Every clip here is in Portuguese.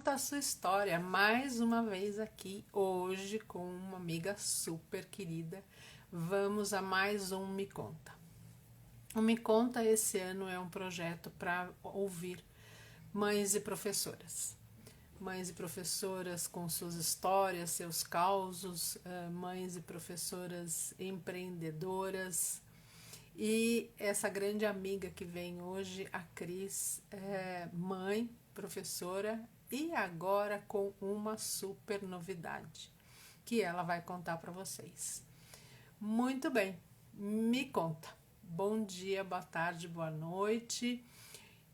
conta a sua história mais uma vez aqui hoje com uma amiga super querida. Vamos a mais um Me Conta. O Me Conta esse ano é um projeto para ouvir mães e professoras. Mães e professoras com suas histórias, seus causos, mães e professoras empreendedoras. E essa grande amiga que vem hoje, a Cris, é mãe, professora e agora com uma super novidade que ela vai contar para vocês. Muito bem, me conta. Bom dia, boa tarde, boa noite.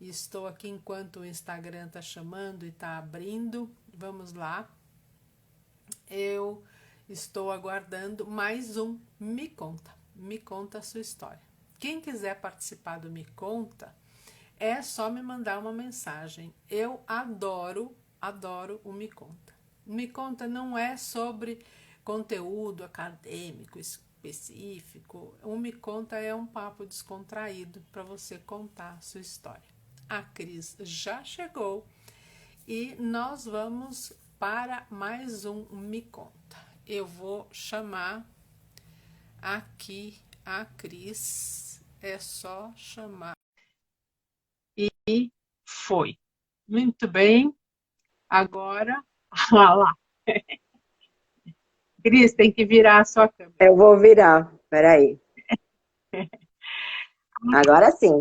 Estou aqui enquanto o Instagram está chamando e está abrindo. Vamos lá. Eu estou aguardando mais um Me Conta. Me conta a sua história. Quem quiser participar do Me Conta, é só me mandar uma mensagem. Eu adoro o Me Conta. Me Conta não é sobre conteúdo acadêmico específico. O Me Conta é um papo descontraído para você contar a sua história. A Cris já chegou e nós vamos para mais um Me Conta. Eu vou chamar aqui a Cris, é só chamar. E foi. Muito bem. Agora, olha lá. Cris, tem que virar a sua câmera. Eu vou virar, peraí. Agora sim.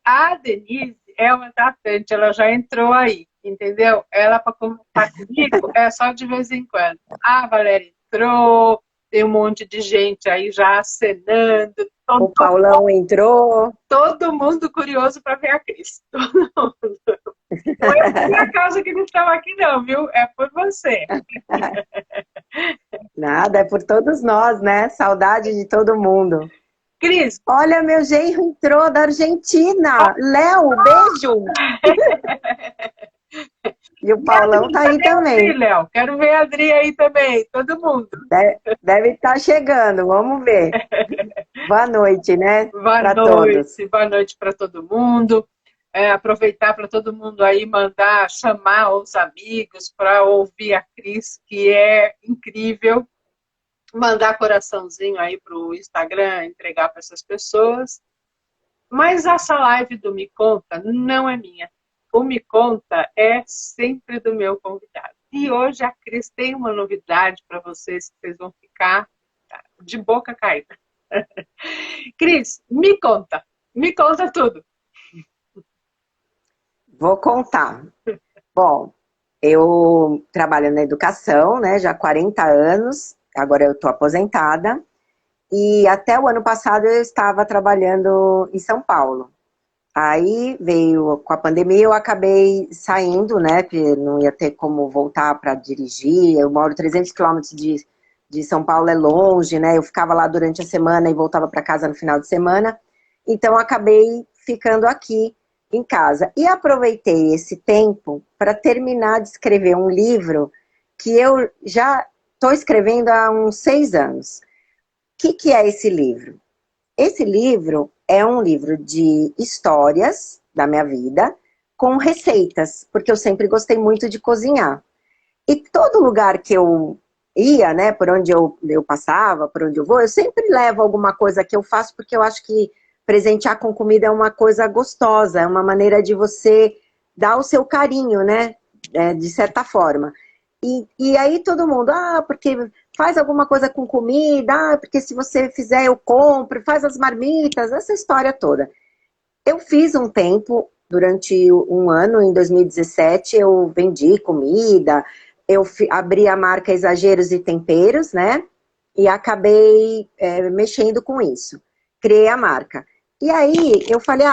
A Denise é uma tratante, ela já entrou aí, entendeu? Ela para conversar comigo é só de vez em quando. A Valéria entrou, tem um monte de gente aí já acenando. O Paulão entrou. Todo mundo curioso para ver a Cris. Todo mundo. Não é por minha causa que eles estão aqui não, viu? É por você. Nada, é por todos nós, né? Saudade de todo mundo. Cris. Olha, meu genro entrou da Argentina. Léo, beijo. E o Paulão tá aí também. Léo, quero ver a Adri aí também, todo mundo. Deve estar chegando, vamos ver. Boa noite, né? Boa noite para todo mundo. Aproveitar para todo mundo aí mandar, chamar os amigos para ouvir a Cris, que é incrível. Mandar coraçãozinho aí para o Instagram, entregar para essas pessoas. Mas essa live do Me Conta não é minha. O Me Conta é sempre do meu convidado. E hoje a Cris tem uma novidade para vocês, que vocês vão ficar de boca caída. Cris, me conta tudo. Vou contar. Bom, eu trabalho na educação, né, já há 40 anos, agora eu estou aposentada, e até o ano passado eu estava trabalhando em São Paulo. Aí veio com a pandemia, eu acabei saindo, né, porque não ia ter como voltar para dirigir, eu moro 300 quilômetros de São Paulo, é longe, né, eu ficava lá durante a semana e voltava para casa no final de semana, então eu acabei ficando aqui em casa. E aproveitei esse tempo para terminar de escrever um livro que eu já estou escrevendo há uns 6 anos. O que é esse livro? Esse livro é um livro de histórias da minha vida com receitas, porque eu sempre gostei muito de cozinhar. E todo lugar que eu ia, né, por onde eu passava, por onde eu vou, eu sempre levo alguma coisa que eu faço, porque eu acho que presentear com comida é uma coisa gostosa, é uma maneira de você dar o seu carinho, né, de certa forma. E aí todo mundo, porque faz alguma coisa com comida, porque se você fizer eu compro, faz as marmitas, essa história toda. Eu fiz um tempo, durante um ano, em 2017, eu vendi comida, eu abri a marca Exageros e Temperos, né? E acabei mexendo com isso. Criei a marca. E aí, eu falei,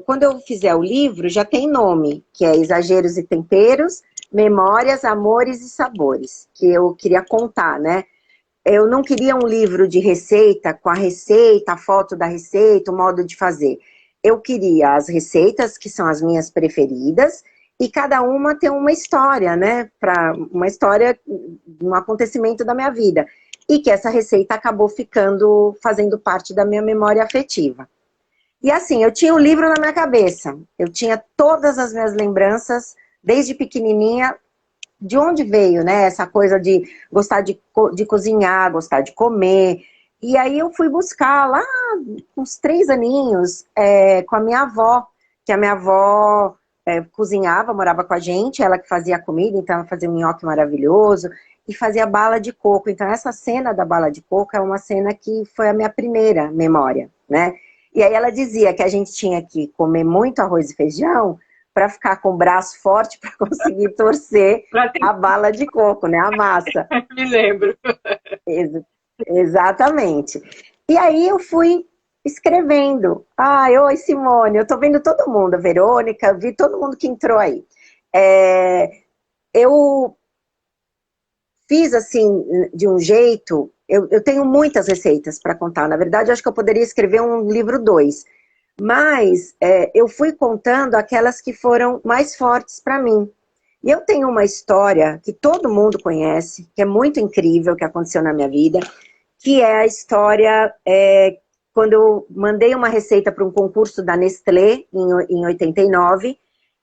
quando eu fizer o livro, já tem nome, que é Exageros e Temperos, Memórias, Amores e Sabores, que eu queria contar, né? Eu não queria um livro de receita, com a receita, a foto da receita, o modo de fazer. Eu queria as receitas, que são as minhas preferidas, e cada uma tem uma história, né? Uma história, um acontecimento da minha vida. E que essa receita acabou fazendo parte da minha memória afetiva. E assim, eu tinha o livro na minha cabeça. Eu tinha todas as minhas lembranças desde pequenininha, de onde veio, né? Essa coisa de gostar de cozinhar, gostar de comer. E aí eu fui buscar lá, uns 3 aninhos, com a minha avó, que a minha avó cozinhava, morava com a gente, ela que fazia a comida, então ela fazia um nhoque maravilhoso, e fazia bala de coco. Então essa cena da bala de coco é uma cena que foi a minha primeira memória, né? E aí ela dizia que a gente tinha que comer muito arroz e feijão para ficar com o braço forte para conseguir torcer a bala de coco, né? A massa. Me lembro. Exatamente. E aí eu fui escrevendo. Ai, oi Simone, eu tô vendo todo mundo, a Verônica, vi todo mundo que entrou aí. Eu fiz assim, de um jeito, eu tenho muitas receitas para contar. Na verdade, eu acho que eu poderia escrever um livro 2. Mas eu fui contando aquelas que foram mais fortes para mim. E eu tenho uma história que todo mundo conhece, que é muito incrível, que aconteceu na minha vida, que é a história quando eu mandei uma receita para um concurso da Nestlé em 89,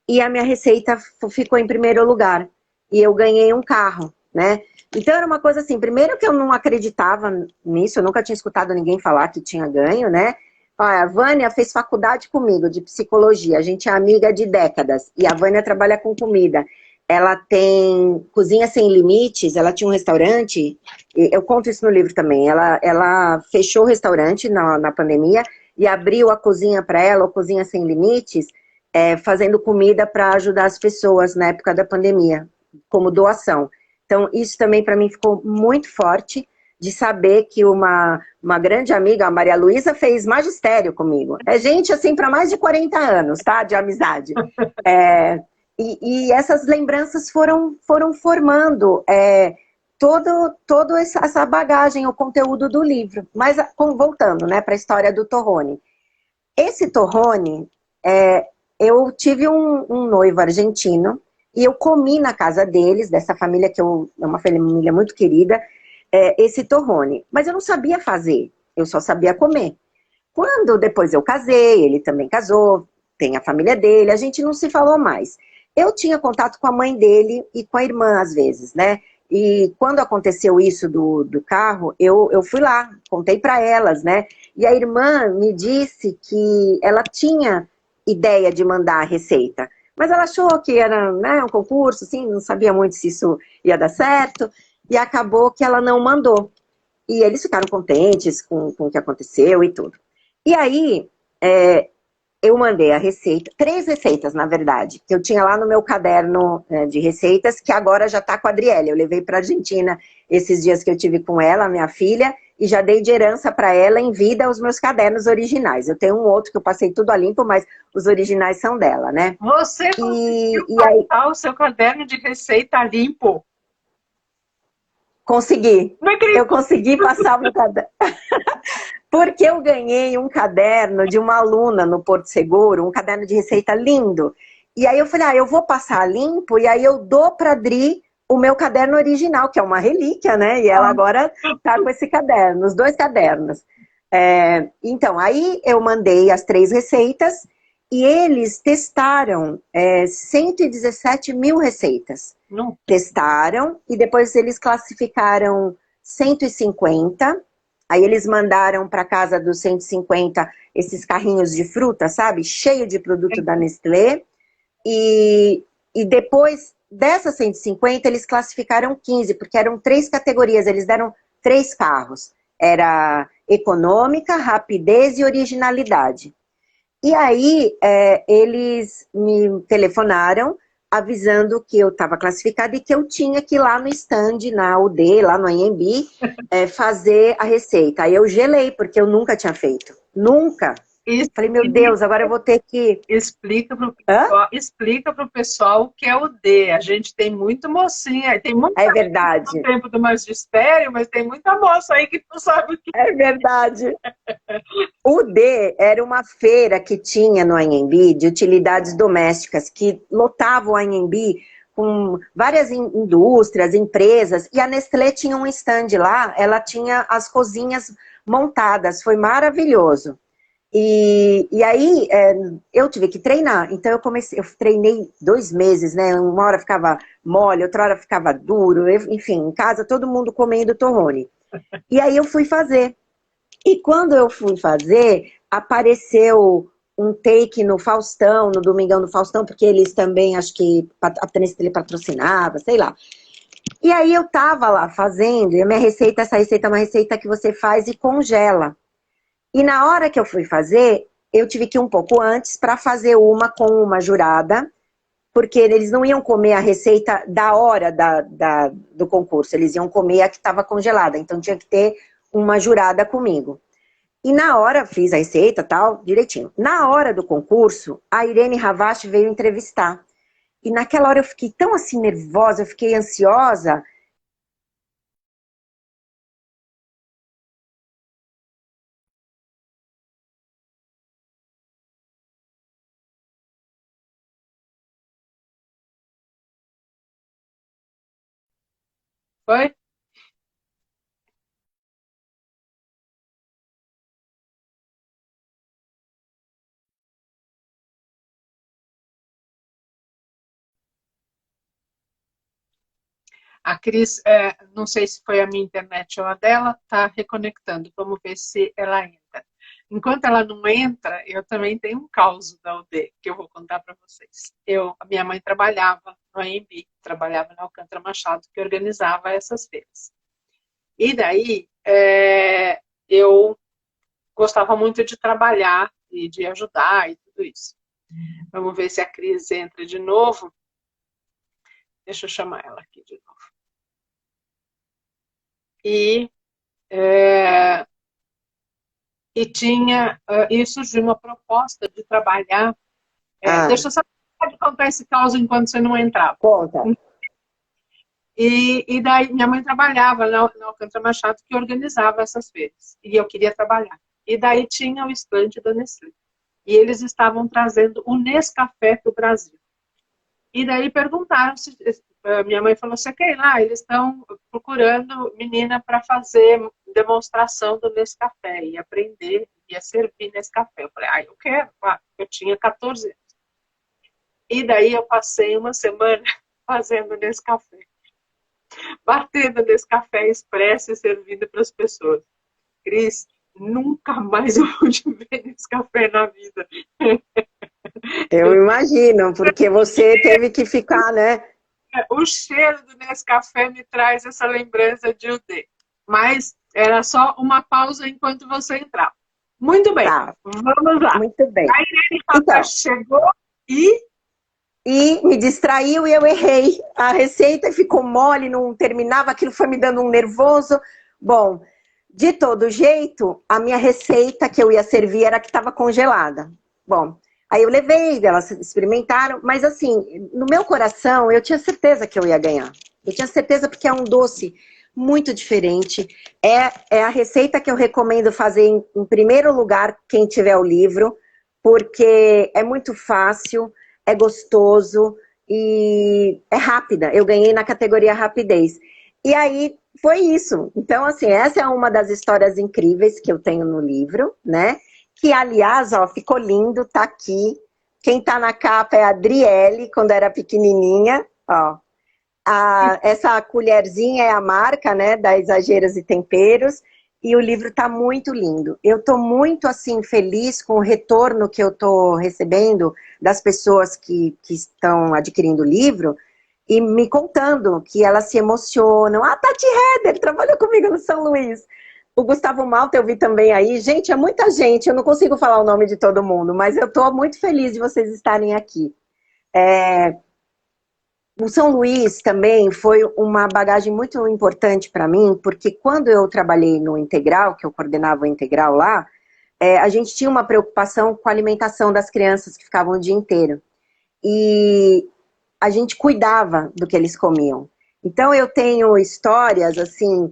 e a minha receita ficou em primeiro lugar. E eu ganhei um carro, né? Então era uma coisa assim, primeiro que eu não acreditava nisso, eu nunca tinha escutado ninguém falar que tinha ganho, né? Olha, a Vânia fez faculdade comigo de psicologia, a gente é amiga de décadas, e a Vânia trabalha com comida. Ela tem Cozinha Sem Limites, ela tinha um restaurante, eu conto isso no livro também, ela fechou o restaurante na pandemia e abriu a cozinha para ela, o Cozinha Sem Limites, fazendo comida para ajudar as pessoas na época da pandemia, como doação. Então isso também para mim ficou muito forte, de saber que uma grande amiga, a Maria Luísa, fez magistério comigo. É gente assim para mais de 40 anos, tá? De amizade. E essas lembranças foram formando toda essa bagagem, o conteúdo do livro. Mas voltando, né, para a história do torrone. Esse torrone, eu tive um noivo argentino e eu comi na casa deles, dessa família que é uma família muito querida, esse torrone. Mas eu não sabia fazer, eu só sabia comer. Quando depois eu casei, ele também casou, tem a família dele, a gente não se falou mais. Eu tinha contato com a mãe dele e com a irmã, às vezes, né? E quando aconteceu isso do carro, eu fui lá, contei para elas, né? E a irmã me disse que ela tinha ideia de mandar a receita, mas ela achou que era, né, um concurso, assim, não sabia muito se isso ia dar certo, e acabou que ela não mandou. E eles ficaram contentes com o que aconteceu e tudo. E aí, eu mandei a receita, 3 receitas, na verdade, que eu tinha lá no meu caderno de receitas, que agora já está com a Adriele. Eu levei para a Argentina esses dias que eu tive com ela, minha filha, e já dei de herança para ela em vida os meus cadernos originais. Eu tenho um outro que eu passei tudo a limpo, mas os originais são dela, né? Você conseguiu passar o seu caderno de receita limpo? Consegui. Eu consegui passar o meu caderno. Porque eu ganhei um caderno de uma aluna no Porto Seguro, um caderno de receita lindo. E aí eu falei, eu vou passar limpo, e aí eu dou para a Dri o meu caderno original, que é uma relíquia, né? E ela agora tá com esse caderno, os 2 cadernos. Então, aí eu mandei as 3 receitas, e eles testaram 117 mil receitas. Testaram, e depois eles classificaram 150. Aí eles mandaram para casa dos 150 esses carrinhos de fruta, sabe? Cheio de produto da Nestlé. E depois dessas 150, eles classificaram 15, porque eram 3 categorias, eles deram 3 carros. Era econômica, rapidez e originalidade. E aí eles me telefonaram avisando que eu estava classificada e que eu tinha que ir lá no stand, na UD, lá no Anhembi, fazer a receita. Aí eu gelei, porque eu nunca tinha feito. Nunca. Falei, meu Deus, agora eu vou ter que... Explica para o pessoal o que é o D. A gente tem muito mocinha, tem muita É verdade. no tempo do magistério, mas tem muita moça aí que não sabe o que é. É verdade. O D era uma feira que tinha no Anhembi de utilidades domésticas, que lotava o Anhembi com várias indústrias, empresas, e a Nestlé tinha um stand lá, ela tinha as cozinhas montadas, foi maravilhoso. E aí eu tive que treinar. Então eu treinei 2 meses, né? Uma hora ficava mole, outra hora ficava duro. Enfim, em casa todo mundo comendo torrone. E aí eu fui fazer. E quando eu fui fazer, apareceu um take no Faustão, no Domingão do Faustão, porque eles também, acho que a Tenestele patrocinava, sei lá. E aí eu tava lá fazendo, e a minha receita, essa receita é uma receita que você faz e congela. E na hora que eu fui fazer, eu tive que ir um pouco antes para fazer uma com uma jurada, porque eles não iam comer a receita da hora do concurso, eles iam comer a que estava congelada, então tinha que ter uma jurada comigo. E na hora, fiz a receita, tal, direitinho. Na hora do concurso, a Irene Ravache veio entrevistar. E naquela hora eu fiquei tão assim nervosa, eu fiquei ansiosa. Foi? A Cris, não sei se foi a minha internet ou a dela, está reconectando. Vamos ver se ela entra. Enquanto ela não entra, eu também tenho um caos da UD que eu vou contar para vocês. A minha mãe trabalhava no AMB, trabalhava na Alcântara Machado, que organizava essas feiras. E daí, eu gostava muito de trabalhar e de ajudar e tudo isso. Vamos ver se a Cris entra de novo. Deixa eu chamar ela aqui de novo. E, e surgiu uma proposta de trabalhar. Deixa eu só contar esse caso enquanto você não entrava. Conta. E daí minha mãe trabalhava na Alcântara Machado, que organizava essas feiras. E eu queria trabalhar. E daí tinha o estande da Nestlé. E eles estavam trazendo o Nescafé para o Brasil. E daí perguntaram se minha mãe falou: você quer ir lá? Eles estão procurando menina para fazer demonstração do Nescafé e aprender e a servir Nescafé. Eu falei: eu quero. Eu tinha 14 anos. E daí eu passei uma semana fazendo Nescafé, batendo Nescafé expresso e servindo para as pessoas. Cris, nunca mais eu vou ver Nescafé na vida. Eu imagino, porque você teve que ficar, né? O cheiro do Nescafé me traz essa lembrança de UD. Mas era só uma pausa enquanto você entrava. Muito bem, Tá. Vamos lá. Muito bem. A Irene então, chegou e me distraiu e eu errei. A receita ficou mole, não terminava, aquilo foi me dando um nervoso. Bom, de todo jeito, a minha receita que eu ia servir era a que estava congelada. Bom, aí eu levei, elas experimentaram, mas assim, no meu coração, eu tinha certeza que eu ia ganhar. Eu tinha certeza porque é um doce muito diferente. É a receita que eu recomendo fazer em primeiro lugar, quem tiver o livro, porque é muito fácil, é gostoso e é rápida. Eu ganhei na categoria rapidez. E aí foi isso. Então, assim, essa é uma das histórias incríveis que eu tenho no livro, né? Que, aliás, ó, ficou lindo, tá aqui. Quem tá na capa é a Adriele, quando era pequenininha, ó. Essa colherzinha é a marca, né, da Exageros e Temperos, e o livro tá muito lindo. Eu tô muito, assim, feliz com o retorno que eu tô recebendo das pessoas que estão adquirindo o livro, e me contando que elas se emocionam. A Tati Heder trabalhou comigo no São Luís. O Gustavo Malta eu vi também aí. Gente, é muita gente, eu não consigo falar o nome de todo mundo, mas eu tô muito feliz de vocês estarem aqui. O São Luís também foi uma bagagem muito importante para mim, porque quando eu trabalhei no Integral, que eu coordenava o Integral lá, a gente tinha uma preocupação com a alimentação das crianças que ficavam o dia inteiro. E a gente cuidava do que eles comiam. Então eu tenho histórias, assim,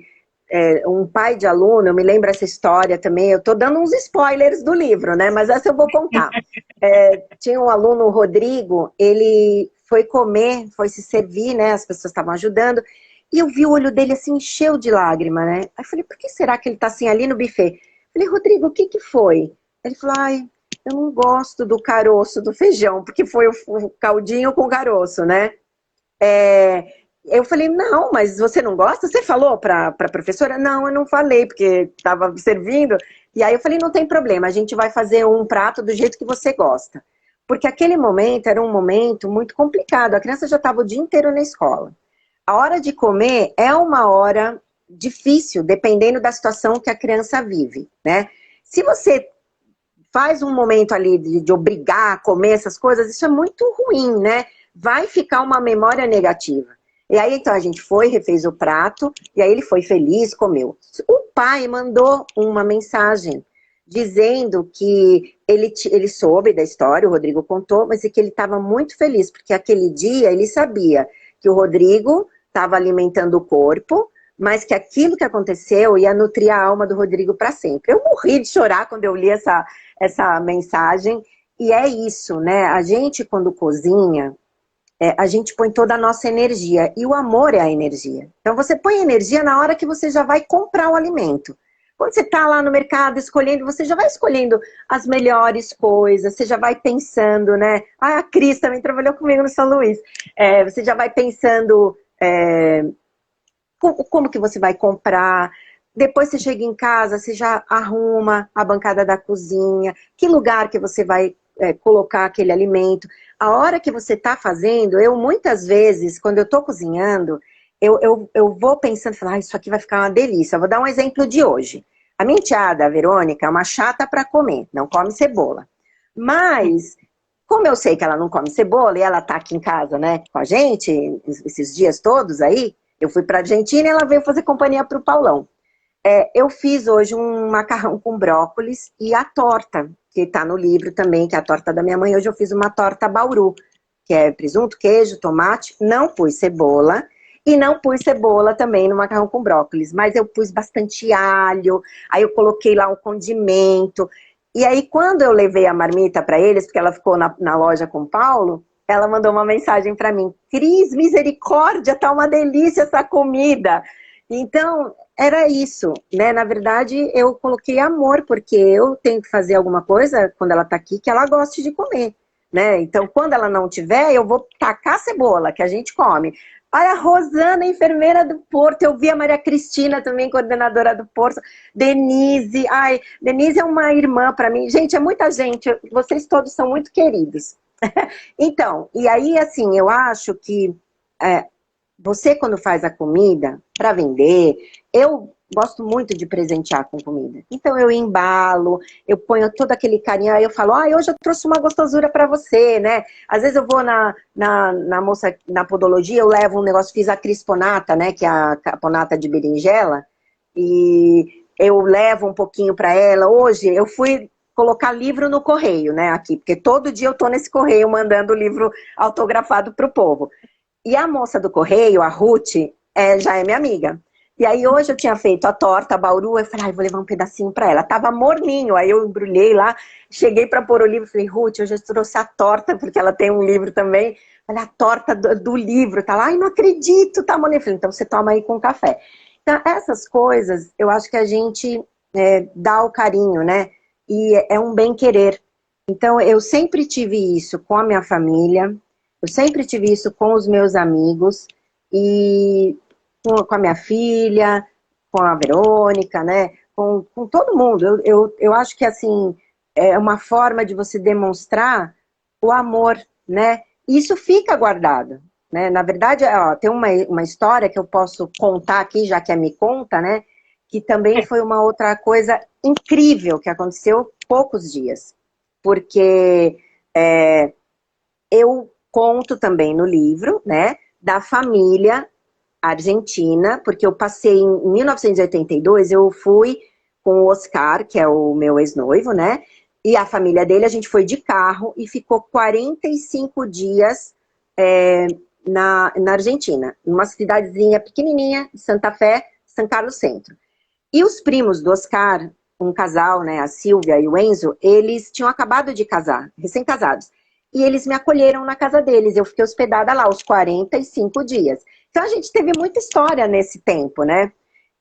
um pai de aluno, eu me lembro essa história também, eu tô dando uns spoilers do livro, né, mas essa eu vou contar. Tinha um aluno, o Rodrigo, ele foi comer, foi se servir, né, as pessoas estavam ajudando, e eu vi o olho dele assim, encheu de lágrima, né, aí eu falei, por que será que ele tá assim ali no buffet? Eu falei, Rodrigo, o que que foi? Ele falou, ai, eu não gosto do caroço do feijão, porque foi o caldinho com caroço, né? Eu falei, não, mas você não gosta? Você falou para a professora? Não, eu não falei, porque estava servindo. E aí eu falei, não tem problema, a gente vai fazer um prato do jeito que você gosta. Porque aquele momento era um momento muito complicado, a criança já estava o dia inteiro na escola. A hora de comer é uma hora difícil, dependendo da situação que a criança vive, né? Se você faz um momento ali de obrigar a comer essas coisas, isso é muito ruim, né? Vai ficar uma memória negativa. E aí, então, a gente foi, refez o prato, e aí ele foi feliz, comeu. O pai mandou uma mensagem dizendo que ele soube da história, o Rodrigo contou, mas que ele estava muito feliz, porque aquele dia ele sabia que o Rodrigo estava alimentando o corpo, mas que aquilo que aconteceu ia nutrir a alma do Rodrigo para sempre. Eu morri de chorar quando eu li essa mensagem, e é isso, né? A gente, quando cozinha, a gente põe toda a nossa energia, e o amor é a energia. Então você põe energia na hora que você já vai comprar o alimento. Quando você está lá no mercado escolhendo, você já vai escolhendo as melhores coisas, você já vai pensando, né? Ah, a Cris também trabalhou comigo no São Luís. Você já vai pensando como que você vai comprar. Depois você chega em casa, você já arruma a bancada da cozinha, que lugar que você vai colocar aquele alimento. A hora que você está fazendo, eu muitas vezes, quando eu estou cozinhando, eu vou pensando, falar, isso aqui vai ficar uma delícia. Eu vou dar um exemplo de hoje. A minha enteada, a Verônica, é uma chata para comer, não come cebola. Mas, como eu sei que ela não come cebola, e ela está aqui em casa, né, com a gente, esses dias todos aí, eu fui para a Argentina e ela veio fazer companhia para o Paulão. Eu fiz hoje um macarrão com brócolis e a torta, que está no livro também, que é a torta da minha mãe. Hoje eu fiz uma torta bauru, que é presunto, queijo, tomate, não pus cebola, e não pus cebola também no macarrão com brócolis, mas eu pus bastante alho, aí eu coloquei lá um condimento, e aí quando eu levei a marmita para eles, porque ela ficou na loja com o Paulo, ela mandou uma mensagem para mim, Cris, misericórdia, tá uma delícia essa comida. Então, era isso, né? Na verdade, eu coloquei amor, porque eu tenho que fazer alguma coisa, quando ela tá aqui, que ela goste de comer, né? Então, quando ela não tiver, eu vou tacar cebola, que a gente come. Olha, a Rosana, enfermeira do Porto, eu vi a Maria Cristina também, coordenadora do Porto, Denise, ai, Denise é uma irmã para mim. Gente, é muita gente, vocês todos são muito queridos. Então, e aí, assim, eu acho que você, quando faz a comida para vender, eu gosto muito de presentear com comida. Então eu embalo, eu ponho todo aquele carinho, aí eu falo, hoje eu trouxe uma gostosura para você, né? Às vezes eu vou na moça, na podologia, eu levo um negócio, fiz a crisponata, né? Que é a caponata de berinjela, e eu levo um pouquinho para ela. Hoje eu fui colocar livro no correio, né? Aqui, porque todo dia eu tô nesse correio mandando livro autografado pro povo. E a moça do correio, a Ruth, já é minha amiga. E aí hoje eu tinha feito a torta, a bauru, eu falei, vou levar um pedacinho pra ela. Tava morninho, aí eu embrulhei lá, cheguei pra pôr o livro, falei, Ruth, eu já trouxe a torta, porque ela tem um livro também. Olha, a torta do livro, tá lá, ai, não acredito, tá morninho. Eu falei, então você toma aí com café. Então, essas coisas, eu acho que a gente dá o carinho, né? E é um bem-querer. Então, eu sempre tive isso com a minha família, eu sempre tive isso com os meus amigos e com a minha filha, com a Verônica, né? Com todo mundo. Eu acho que, assim, é uma forma de você demonstrar o amor, né? E isso fica guardado, né? Na verdade, tem uma história que eu posso contar aqui, já que é Me Conta, né? Que também foi uma outra coisa incrível que aconteceu poucos dias. Porque eu conto também no livro, né, da família argentina, porque eu passei em 1982, eu fui com o Oscar, que é o meu ex-noivo, né, e a família dele, a gente foi de carro e ficou 45 dias na Argentina, numa cidadezinha pequenininha, Santa Fé, São Carlos Centro. E os primos do Oscar, um casal, né, a Silvia e o Enzo, eles tinham acabado de casar, recém-casados. E eles me acolheram na casa deles. Eu fiquei hospedada lá os 45 dias. Então a gente teve muita história nesse tempo, né?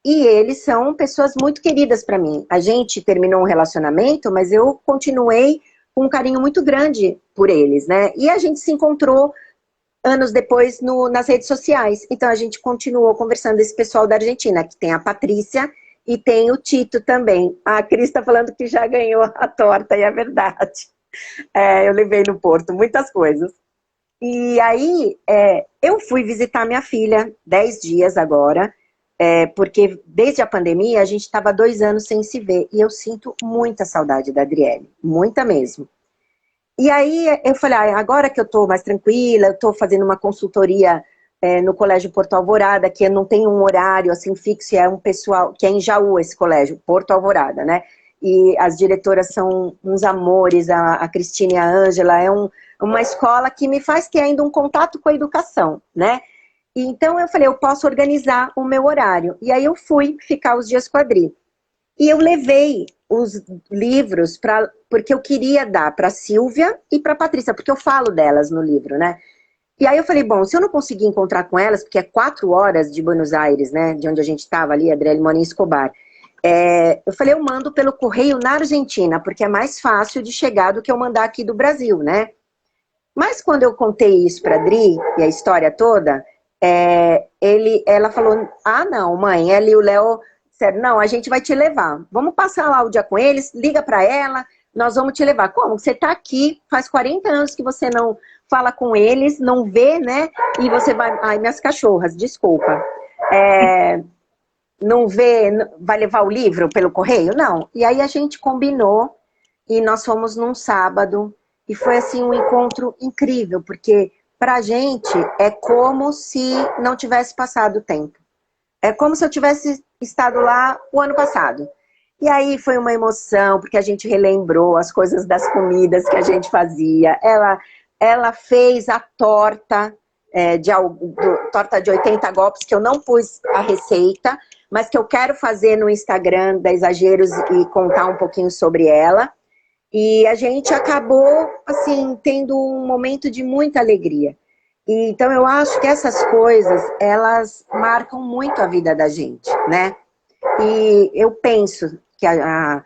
E eles são pessoas muito queridas para mim. A gente terminou um relacionamento, mas eu continuei com um carinho muito grande por eles, né? E a gente se encontrou anos depois nas redes sociais. Então a gente continuou conversando, esse pessoal da Argentina, que tem a Patrícia e tem o Tito também. A Cris está falando que já ganhou a torta, e é verdade. Eu levei no Porto muitas coisas. E aí eu fui visitar minha filha 10 dias agora, porque desde a pandemia a gente estava 2 anos sem se ver. E eu sinto muita saudade da Adriele, muita mesmo. E aí eu falei, agora que eu estou mais tranquila, eu estou fazendo uma consultoria no Colégio Porto Alvorada, que não tem um horário assim fixo, é um pessoal, que é em Jaú esse colégio, Porto Alvorada, né? E as diretoras são uns amores, a Cristina e a Ângela, uma escola que me faz ter ainda um contato com a educação, né? E então eu falei, eu posso organizar o meu horário. E aí eu fui ficar os dias com a Adri. E eu levei os livros porque eu queria dar para a Silvia e para a Patrícia, porque eu falo delas no livro, né? E aí eu falei, bom, se eu não conseguir encontrar com elas, porque é 4 horas de Buenos Aires, né? De onde a gente estava ali, Adriele mora em Escobar. Eu falei, eu mando pelo correio na Argentina, porque é mais fácil de chegar do que eu mandar aqui do Brasil, né? Mas quando eu contei isso para a Adri, e a história toda, ela falou, não, mãe, ela e o Léo disseram, não, a gente vai te levar. Vamos passar lá o dia com eles, liga para ela, nós vamos te levar. Como? Você está aqui, faz 40 anos que você não fala com eles, não vê, né? E você vai... Ai, minhas cachorras, desculpa. Não vê, vai levar o livro pelo correio? Não. E aí a gente combinou e nós fomos num sábado e foi assim um encontro incrível, porque pra gente é como se não tivesse passado o tempo. É como se eu tivesse estado lá o ano passado. E aí foi uma emoção, porque a gente relembrou as coisas das comidas que a gente fazia. Ela fez a torta, torta de 80 golpes, que eu não pus a receita, mas que eu quero fazer no Instagram da Exageros e contar um pouquinho sobre ela. E a gente acabou, assim, tendo um momento de muita alegria. E, então eu acho que essas coisas, elas marcam muito a vida da gente, né? E eu penso que a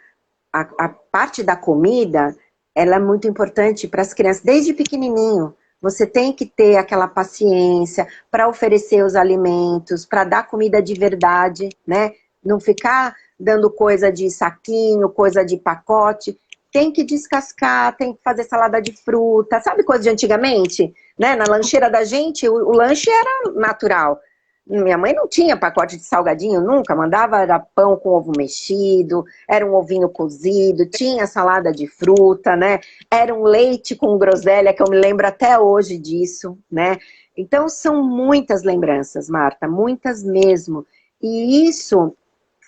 parte da comida, ela é muito importante para as crianças, desde pequenininho. Você tem que ter aquela paciência para oferecer os alimentos, para dar comida de verdade, né? Não ficar dando coisa de saquinho, coisa de pacote. Tem que descascar, tem que fazer salada de fruta, sabe coisa de antigamente? Né? Na lancheira da gente, o lanche era natural. Minha mãe não tinha pacote de salgadinho nunca, mandava era pão com ovo mexido, era um ovinho cozido, tinha salada de fruta, né? Era um leite com groselha, que eu me lembro até hoje disso, né? Então são muitas lembranças, Marta, muitas mesmo. E isso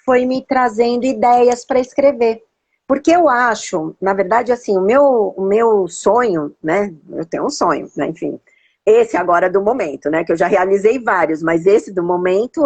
foi me trazendo ideias para escrever. Porque eu acho, na verdade, assim, o meu sonho, né? Eu tenho um sonho, né? Enfim, esse agora do momento, né? Que eu já realizei vários, mas esse do momento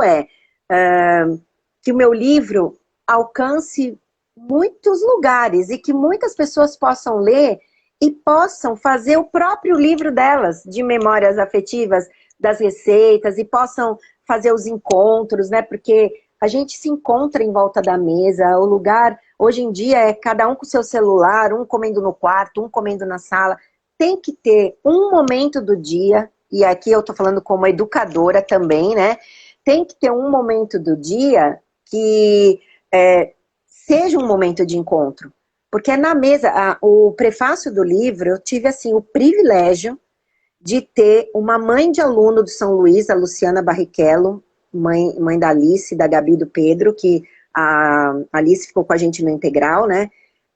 que o meu livro alcance muitos lugares e que muitas pessoas possam ler e possam fazer o próprio livro delas, de memórias afetivas, das receitas, e possam fazer os encontros, né? Porque a gente se encontra em volta da mesa, o lugar, hoje em dia, é cada um com o seu celular, um comendo no quarto, um comendo na sala. Tem que ter um momento do dia, e aqui eu tô falando como educadora também, né? Tem que ter um momento do dia que seja um momento de encontro. Porque na mesa, o prefácio do livro, eu tive assim o privilégio de ter uma mãe de aluno do São Luís, a Luciana Barrichello, mãe da Alice, da Gabi e do Pedro, que a Alice ficou com a gente no integral, né?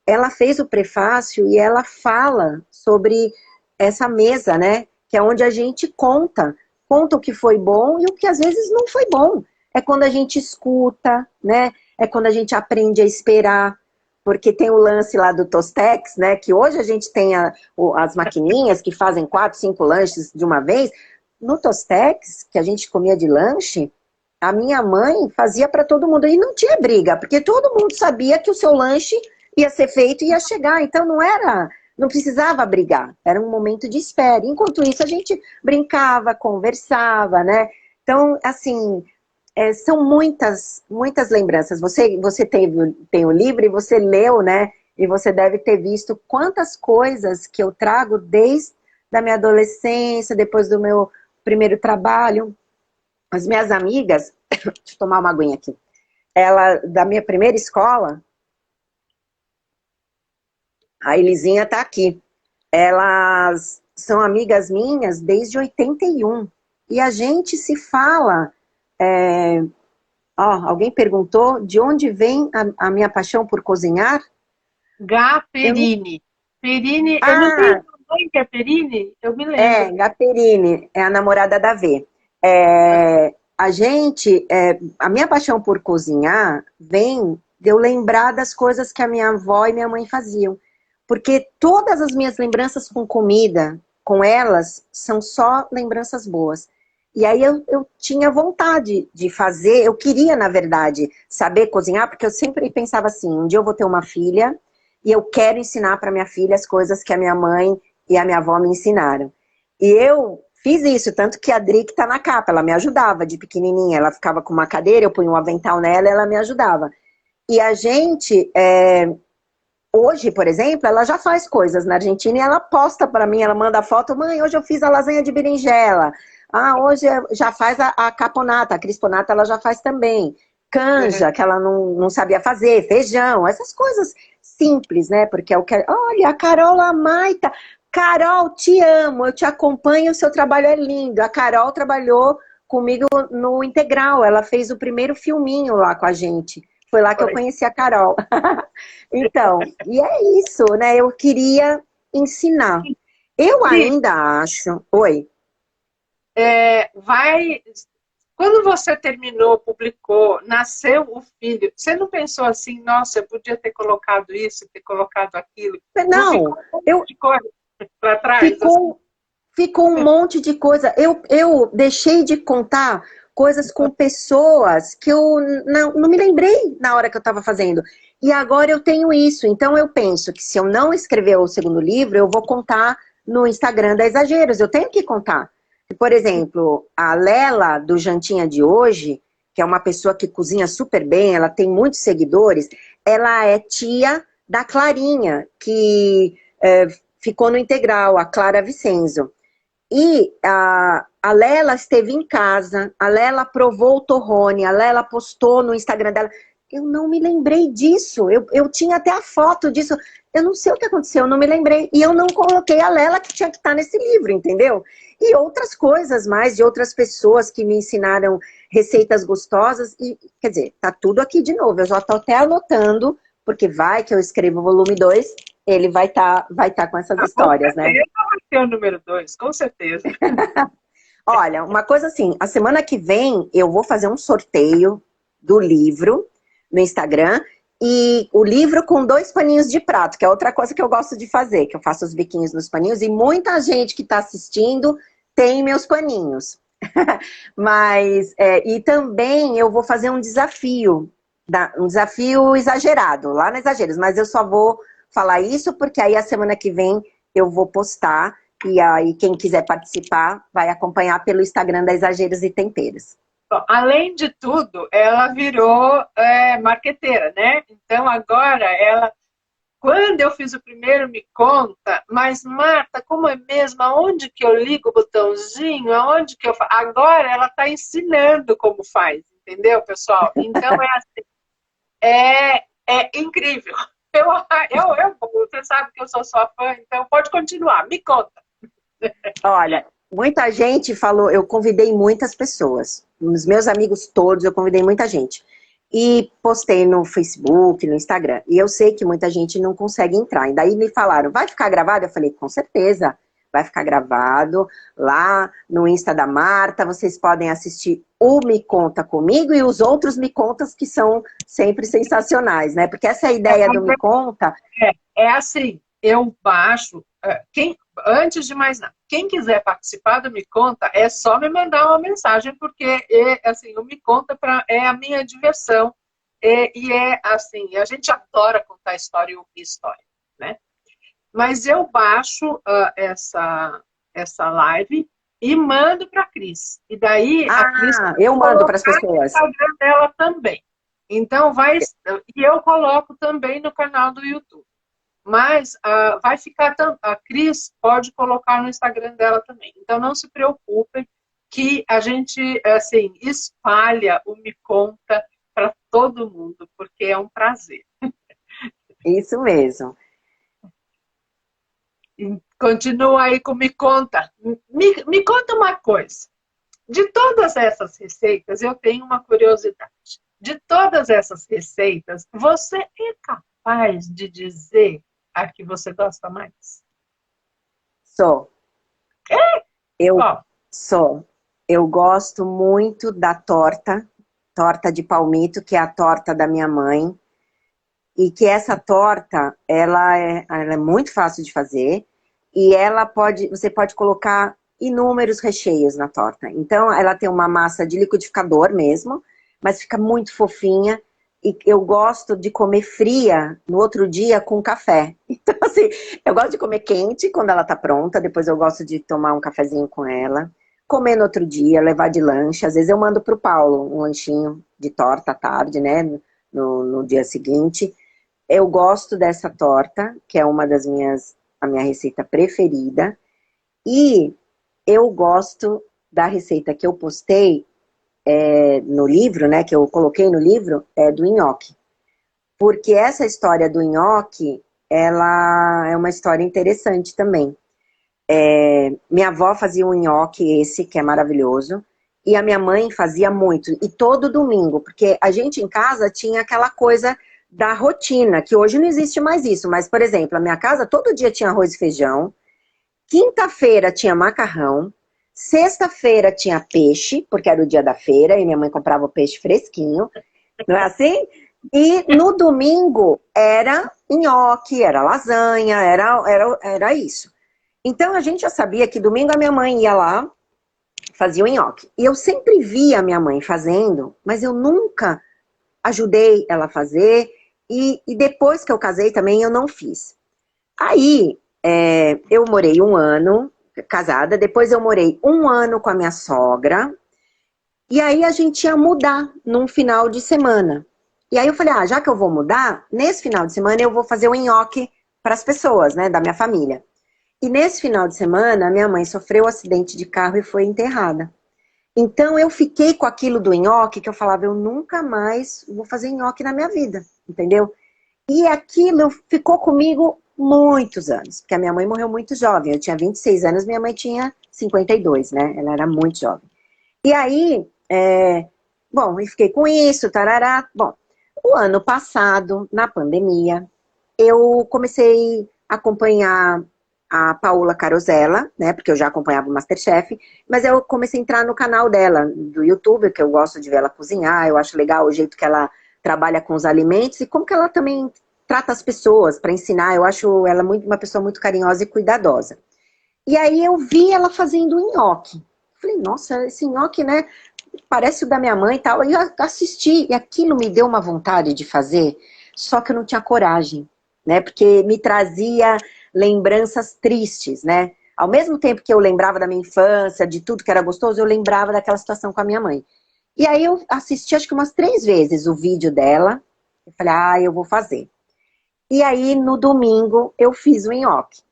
Ela fez o prefácio e ela fala sobre essa mesa, né? Que é onde a gente conta o que foi bom e o que às vezes não foi bom. É quando a gente escuta, né? É quando a gente aprende a esperar, porque tem o lance lá do Tostex, né? Que hoje a gente tem as maquininhas que fazem 4, 5 lanches de uma vez. No Tostex, que a gente comia de lanche, a minha mãe fazia para todo mundo. E não tinha briga, porque todo mundo sabia que o seu lanche ia ser feito e ia chegar. Então não precisava brigar. Era um momento de espera. Enquanto isso, a gente brincava, conversava, né? Então, assim, são muitas, muitas lembranças. Você tem o livro e você leu, né? E você deve ter visto quantas coisas que eu trago desde a minha adolescência, depois do meu primeiro trabalho. As minhas amigas, deixa eu tomar uma aguinha aqui, da minha primeira escola, a Elisinha tá aqui. Elas são amigas minhas desde 81. E a gente se fala. Alguém perguntou de onde vem a minha paixão por cozinhar? Gá Eu, Perini. Perini, eu não tenho ah, mãe que é Perini? Eu me lembro. Gaperini, é a namorada da V. A minha paixão por cozinhar vem de eu lembrar das coisas que a minha avó e minha mãe faziam. Porque todas as minhas lembranças com comida, com elas, são só lembranças boas. E aí eu tinha vontade de fazer, eu queria, na verdade, saber cozinhar, porque eu sempre pensava assim, um dia eu vou ter uma filha e eu quero ensinar para minha filha as coisas que a minha mãe e a minha avó me ensinaram. E eu fiz isso, tanto que a Dri que tá na capa, ela me ajudava de pequenininha, ela ficava com uma cadeira, eu punha um avental nela e ela me ajudava. E a gente, hoje, por exemplo, ela já faz coisas na Argentina e ela posta para mim, ela manda foto, mãe, hoje eu fiz a lasanha de berinjela. Hoje já faz a caponata, a crisponata ela já faz também. Canja, que ela não sabia fazer, feijão, essas coisas simples, né? Porque eu quero. Olha, a Carol Amaita. Carol, te amo, eu te acompanho, o seu trabalho é lindo. A Carol trabalhou comigo no Integral, ela fez o primeiro filminho lá com a gente. Foi lá que eu Foi. conheci a Carol. Então, e é isso, né? Eu queria ensinar. Eu Pri, ainda acho. Oi. vai. Quando você terminou, publicou, nasceu o filho, você não pensou assim, nossa, eu podia ter colocado isso, ter colocado aquilo? Não Não, ficou um monte eu de coisa para trás? Assim? ficou ficou um monte de coisa. Eu deixei de contar coisas com pessoas que eu não me lembrei na hora que eu estava fazendo. E agora eu tenho isso. Então eu penso que se eu não escrever o segundo livro, eu vou contar no Instagram da Exageros. Eu tenho que contar. Por exemplo, a Lela do Jantinha de hoje, que é uma pessoa que cozinha super bem, ela tem muitos seguidores, ela é tia da Clarinha, que ficou no Integral, a Clara Vicenzo. E a Lela esteve em casa, a Lela provou o torrone, a Lela postou no Instagram dela. Eu não me lembrei disso, eu tinha até a foto disso. Eu não sei o que aconteceu, eu não me lembrei. E eu não coloquei a Lela que tinha que estar nesse livro, entendeu? E outras coisas mais, de outras pessoas que me ensinaram receitas gostosas. E, quer dizer, tá tudo aqui de novo. Eu já tô até anotando, porque vai que eu escrevo o volume 2, ele vai tá com essas Com histórias, né? certeza vai ter o número 2, com certeza. Olha, uma coisa assim, a semana que vem eu vou fazer um sorteio do livro no Instagram e o livro com 2 paninhos de prato, que é outra coisa que eu gosto de fazer, que eu faço os biquinhos nos paninhos e muita gente que está assistindo tem meus paninhos. Mas, e também eu vou fazer um desafio exagerado, lá na Exageros, mas eu só vou falar isso porque aí a semana que vem eu vou postar e aí quem quiser participar vai acompanhar pelo Instagram da Exageros e Temperos. Bom, além de tudo, ela virou marqueteira, né? Então agora ela, quando eu fiz o primeiro Me Conta, mas Marta, como é mesmo? Aonde que eu ligo o botãozinho? Aonde que eu faço? Agora ela está ensinando como faz, entendeu, pessoal? Então é incrível. Você sabe que eu sou sua fã, então pode continuar, me conta. Olha, muita gente falou, eu convidei muitas pessoas, os meus amigos todos, eu convidei muita gente. E postei no Facebook, no Instagram. E eu sei que muita gente não consegue entrar. E daí me falaram, vai ficar gravado? Eu falei, com certeza, vai ficar gravado lá no Insta da Marta. Vocês podem assistir o Me Conta Comigo e os outros Me Contas que são sempre sensacionais, né? Porque essa é a ideia do Me Conta. É assim, eu baixo. Antes de mais nada, quem quiser participar do Me Conta, é só me mandar uma mensagem, porque assim, o Me Conta é a minha diversão. E é assim, a gente adora contar história e ouvir história, né? Mas eu baixo essa live e mando para a Cris. E daí a Cris Eu mando para as colocar no pessoas. Instagram dela também. Então e eu coloco também no canal do YouTube. Mas vai ficar a Cris pode colocar no Instagram dela também. Então não se preocupem que a gente assim espalha o Me Conta para todo mundo, porque é um prazer. Isso mesmo. Continua aí com Me Conta. Me conta uma coisa. De todas essas receitas, eu tenho uma curiosidade. De todas essas receitas, você é capaz de dizer a que você gosta mais? Sou. Eu Ó, sou. Eu gosto muito da torta de palmito, que é a torta da minha mãe. E que essa torta, ela é muito fácil de fazer. E você pode colocar inúmeros recheios na torta. Então, ela tem uma massa de liquidificador mesmo, mas fica muito fofinha. E eu gosto de comer fria no outro dia com café. Então, assim, eu gosto de comer quente quando ela tá pronta. Depois eu gosto de tomar um cafezinho com ela. Comer no outro dia, levar de lanche. Às vezes eu mando pro Paulo um lanchinho de torta à tarde, né? No dia seguinte. Eu gosto dessa torta, que é a minha receita preferida. E eu gosto da receita que eu postei no livro, né, que eu coloquei no livro, do nhoque. Porque essa história do nhoque, ela é uma história interessante também. Minha avó fazia um nhoque esse, que é maravilhoso, e a minha mãe fazia muito, e todo domingo, porque a gente em casa tinha aquela coisa da rotina, que hoje não existe mais isso, mas, por exemplo, a minha casa todo dia tinha arroz e feijão, quinta-feira tinha macarrão, sexta-feira tinha peixe, porque era o dia da feira, e minha mãe comprava o peixe fresquinho, não é assim? E no domingo era nhoque, era lasanha, era isso. Então a gente já sabia que domingo a minha mãe ia lá, fazia o nhoque. E eu sempre via a minha mãe fazendo, mas eu nunca ajudei ela a fazer. E depois que eu casei também eu não fiz. Aí eu morei um ano casada, depois eu morei um ano com a minha sogra. E aí a gente ia mudar num final de semana. E aí eu falei, já que eu vou mudar, nesse final de semana eu vou fazer o nhoque para as pessoas, né, da minha família. E nesse final de semana, minha mãe sofreu um acidente de carro e foi enterrada. Então eu fiquei com aquilo do nhoque, que eu falava, eu nunca mais vou fazer nhoque na minha vida, entendeu? E aquilo ficou comigo muitos anos, porque a minha mãe morreu muito jovem, eu tinha 26 anos, minha mãe tinha 52, né? Ela era muito jovem. E aí, bom, e fiquei com isso, tarará. Bom, o ano passado, na pandemia, eu comecei a acompanhar a Paola Carosella, né, porque eu já acompanhava o MasterChef, mas eu comecei a entrar no canal dela, do YouTube, que eu gosto de ver ela cozinhar, eu acho legal o jeito que ela trabalha com os alimentos e como que ela também trata as pessoas para ensinar, eu acho ela uma pessoa muito carinhosa e cuidadosa. E aí eu vi ela fazendo nhoque. Falei, nossa, esse nhoque, né, parece o da minha mãe e tal. E eu assisti, e aquilo me deu uma vontade de fazer, só que eu não tinha coragem, né? Porque me trazia lembranças tristes, né? Ao mesmo tempo que eu lembrava da minha infância, de tudo que era gostoso, eu lembrava daquela situação com a minha mãe. E aí eu assisti, acho que umas 3 vezes o vídeo dela. Eu falei, eu vou fazer. E aí, no domingo, eu fiz o nhoque.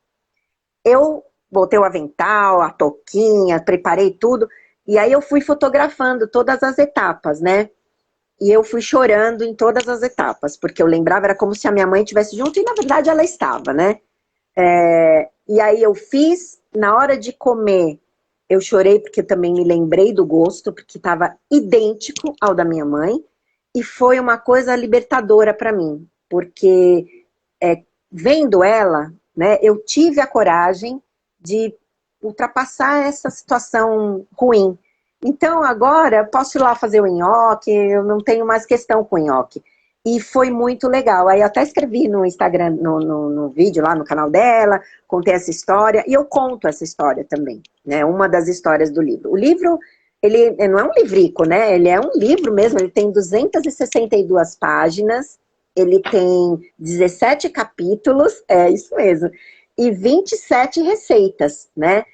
Eu botei o avental, a touquinha, preparei tudo. E aí eu fui fotografando todas as etapas, né? E eu fui chorando em todas as etapas, porque eu lembrava, era como se a minha mãe estivesse junto, e na verdade ela estava, né? E aí eu fiz, na hora de comer, eu chorei porque eu também me lembrei do gosto, porque estava idêntico ao da minha mãe, e foi uma coisa libertadora para mim, porque vendo ela, né, eu tive a coragem de ultrapassar essa situação ruim. Então agora posso ir lá fazer o nhoque, eu não tenho mais questão com o nhoque. E foi muito legal. Aí eu até escrevi no Instagram, no vídeo lá no canal dela, contei essa história, e eu conto essa história também, né? Uma das histórias do livro. O livro, ele não é um livrico, né? Ele é um livro mesmo, ele tem 262 páginas, ele tem 17 capítulos, é isso mesmo, e 27 receitas, né?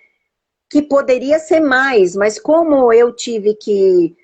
que poderia ser mais, mas como eu tive que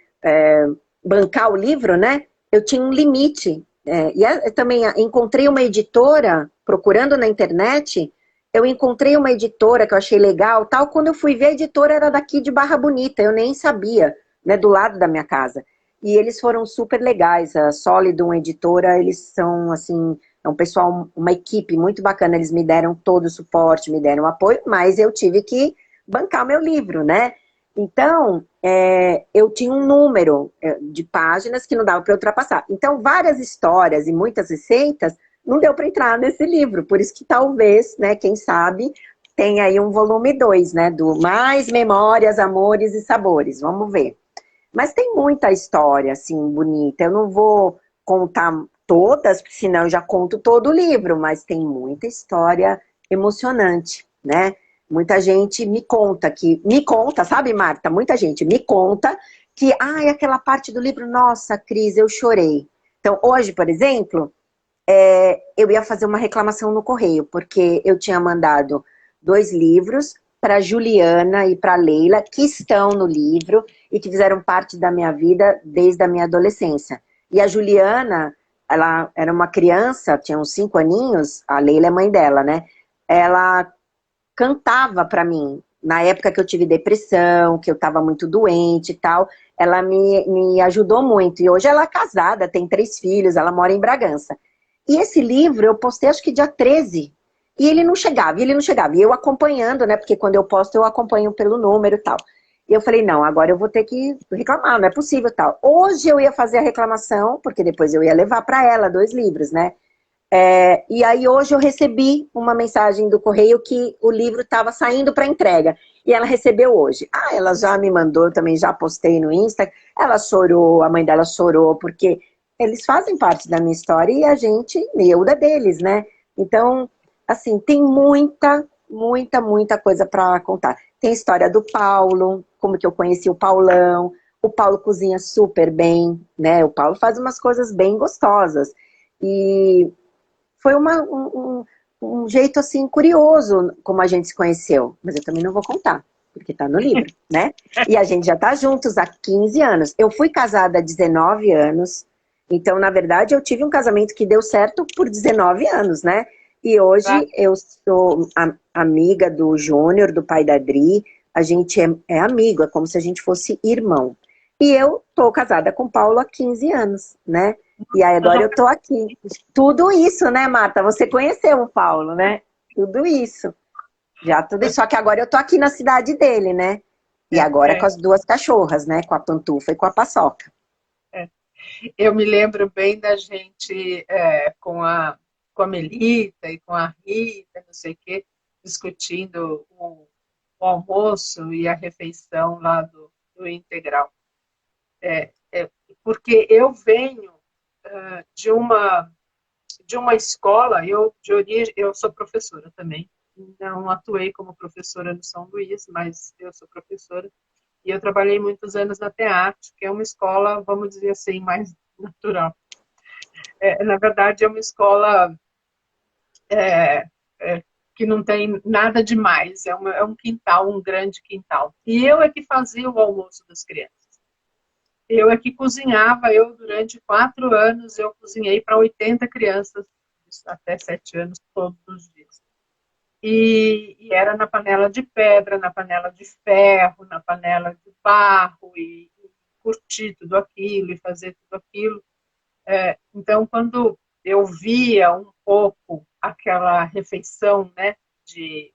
bancar o livro, né? Eu tinha um limite. Eu também encontrei uma editora, procurando na internet, eu encontrei uma editora que eu achei legal, tal. Quando eu fui ver, a editora era daqui de Barra Bonita, eu nem sabia, né? Do lado da minha casa. E eles foram super legais. A Solidum Editora, eles são, assim, é um pessoal, uma equipe muito bacana. Eles me deram todo o suporte, me deram apoio, mas eu tive que bancar meu livro, né? Então, eu tinha um número de páginas que não dava para ultrapassar. Então, várias histórias e muitas receitas não deu para entrar nesse livro. Por isso que talvez, né, quem sabe, tenha aí um volume 2, né, do Mais Memórias, Amores e Sabores. Vamos ver. Mas tem muita história, assim, bonita. Eu não vou contar todas, porque senão eu já conto todo o livro, mas tem muita história emocionante, né? Muita gente me conta, sabe, Marta? Muita gente me conta que, aquela parte do livro, nossa, Cris, eu chorei. Então, hoje, por exemplo, eu ia fazer uma reclamação no correio, porque eu tinha mandado 2 livros para Juliana e para Leila, que estão no livro e que fizeram parte da minha vida desde a minha adolescência. E a Juliana, ela era uma criança, tinha uns 5 aninhos, a Leila é mãe dela, né? Ela cantava para mim, na época que eu tive depressão, que eu estava muito doente e tal, ela me ajudou muito. E hoje ela é casada, tem 3 filhos, ela mora em Bragança. E esse livro eu postei acho que dia 13. E ele não chegava, e ele não chegava. E eu acompanhando, né? Porque quando eu posto, eu acompanho pelo número e tal. E eu falei, não, agora eu vou ter que reclamar, não é possível tal. Hoje eu ia fazer a reclamação, porque depois eu ia levar para ela 2 livros, né? E aí hoje eu recebi uma mensagem do correio que o livro estava saindo para entrega. E ela recebeu hoje. Ela já me mandou, eu também já postei no Insta. Ela chorou, a mãe dela chorou, porque eles fazem parte da minha história e a gente, eu da deles, né? Então, assim, tem muita, muita, muita coisa para contar. Tem a história do Paulo, como que eu conheci o Paulão. O Paulo cozinha super bem, né? O Paulo faz umas coisas bem gostosas. E foi um jeito, assim, curioso como a gente se conheceu. Mas eu também não vou contar, porque tá no livro, né? E a gente já tá juntos há 15 anos. Eu fui casada há 19 anos. Então, na verdade, eu tive um casamento que deu certo por 19 anos, né? E hoje eu sou amiga do Júnior, do pai da Adri. A gente é amigo, é como se a gente fosse irmão. E eu tô casada com o Paulo há 15 anos, né? E aí agora eu tô aqui. Tudo isso, né, Marta? Você conheceu o Paulo, né? Tudo isso. Já tudo isso. Só que agora eu tô aqui na cidade dele, né? E agora com as 2 cachorras, né? Com a Pantufa e com a Paçoca. Eu me lembro bem da gente com a Melita e com a Rita, não sei o quê, discutindo o almoço e a refeição lá do integral. Porque eu venho de uma escola, eu sou professora também, não atuei como professora no São Luís, mas eu sou professora, e eu trabalhei muitos anos na Teatro, que é uma escola, vamos dizer assim, mais natural. Na verdade, é uma escola que não tem nada demais, é um quintal, um grande quintal. E eu é que fazia o almoço das crianças. Eu é que cozinhava, durante 4 anos, eu cozinhei para 80 crianças, até 7 anos, todos os dias. E era na panela de pedra, na panela de ferro, na panela de barro, e curtir tudo aquilo, e fazer tudo aquilo. Então, quando eu via um pouco aquela refeição, né, de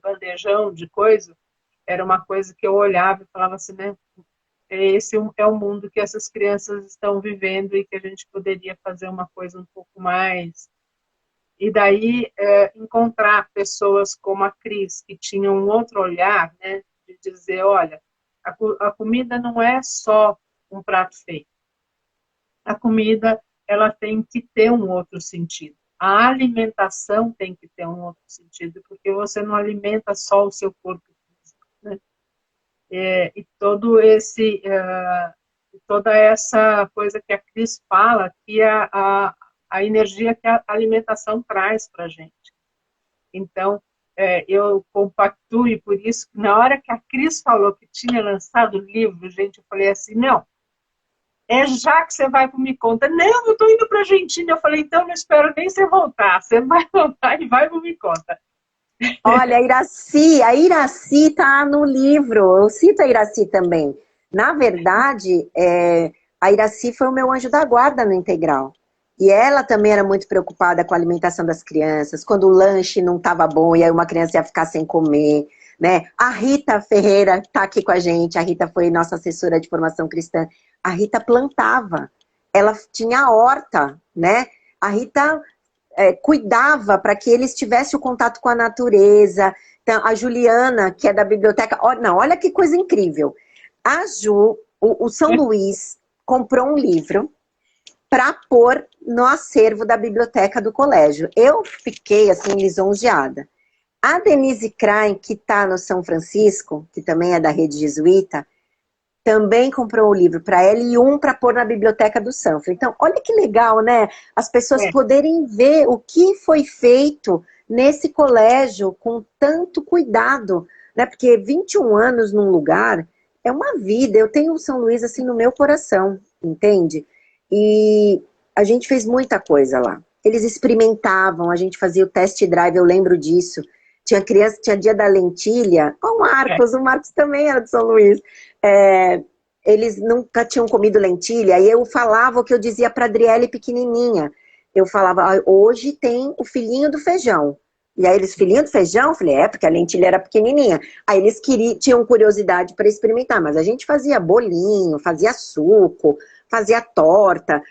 bandejão, de coisa, era uma coisa que eu olhava e falava assim, né, esse é o mundo que essas crianças estão vivendo e que a gente poderia fazer uma coisa um pouco mais. E daí encontrar pessoas como a Cris, que tinham um outro olhar, né, de dizer, olha, a comida não é só um prato feito. A comida, ela tem que ter um outro sentido. A alimentação tem que ter um outro sentido, porque você não alimenta só o seu corpo físico, né? E toda essa coisa que a Cris fala, que é a energia que a alimentação traz para a gente. Então, eu compactuo, e por isso, na hora que a Cris falou que tinha lançado o livro, gente, eu falei assim, não, é já que você vai para o Me Conta. Não, eu estou indo para a Argentina. Eu falei, então não espero nem você voltar. Você vai voltar e vai para o Me Conta. Olha, a Iraci tá no livro, eu cito a Iraci também. Na verdade, a Iraci foi o meu anjo da guarda no Integral. E ela também era muito preocupada com a alimentação das crianças, quando o lanche não estava bom e aí uma criança ia ficar sem comer, né? A Rita Ferreira está aqui com a gente, a Rita foi nossa assessora de formação cristã. A Rita plantava, ela tinha a horta, né? A Rita cuidava para que eles tivessem o contato com a natureza. Então, a Juliana, que é da biblioteca, não, olha que coisa incrível. A Ju, o São Luís, comprou um livro para pôr no acervo da biblioteca do colégio. Eu fiquei, assim, lisonjeada. A Denise Krain, que está no São Francisco, que também é da rede jesuíta, também comprou um livro para ela e um para pôr na biblioteca do Sanfra. Então, olha que legal, né? As pessoas poderem ver o que foi feito nesse colégio com tanto cuidado, né? Porque 21 anos num lugar é uma vida. Eu tenho o São Luís assim no meu coração, entende? E a gente fez muita coisa lá. Eles experimentavam, a gente fazia o test drive, eu lembro disso. Tinha criança, tinha dia da lentilha. O Marcos também era de São Luís. Eles nunca tinham comido lentilha, e eu falava o que eu dizia para Adriele pequenininha. Eu falava, hoje tem o filhinho do feijão. E aí eles, filhinho do feijão? Eu falei, porque a lentilha era pequenininha. Aí eles tinham curiosidade para experimentar, mas a gente fazia bolinho, fazia suco, fazia torta,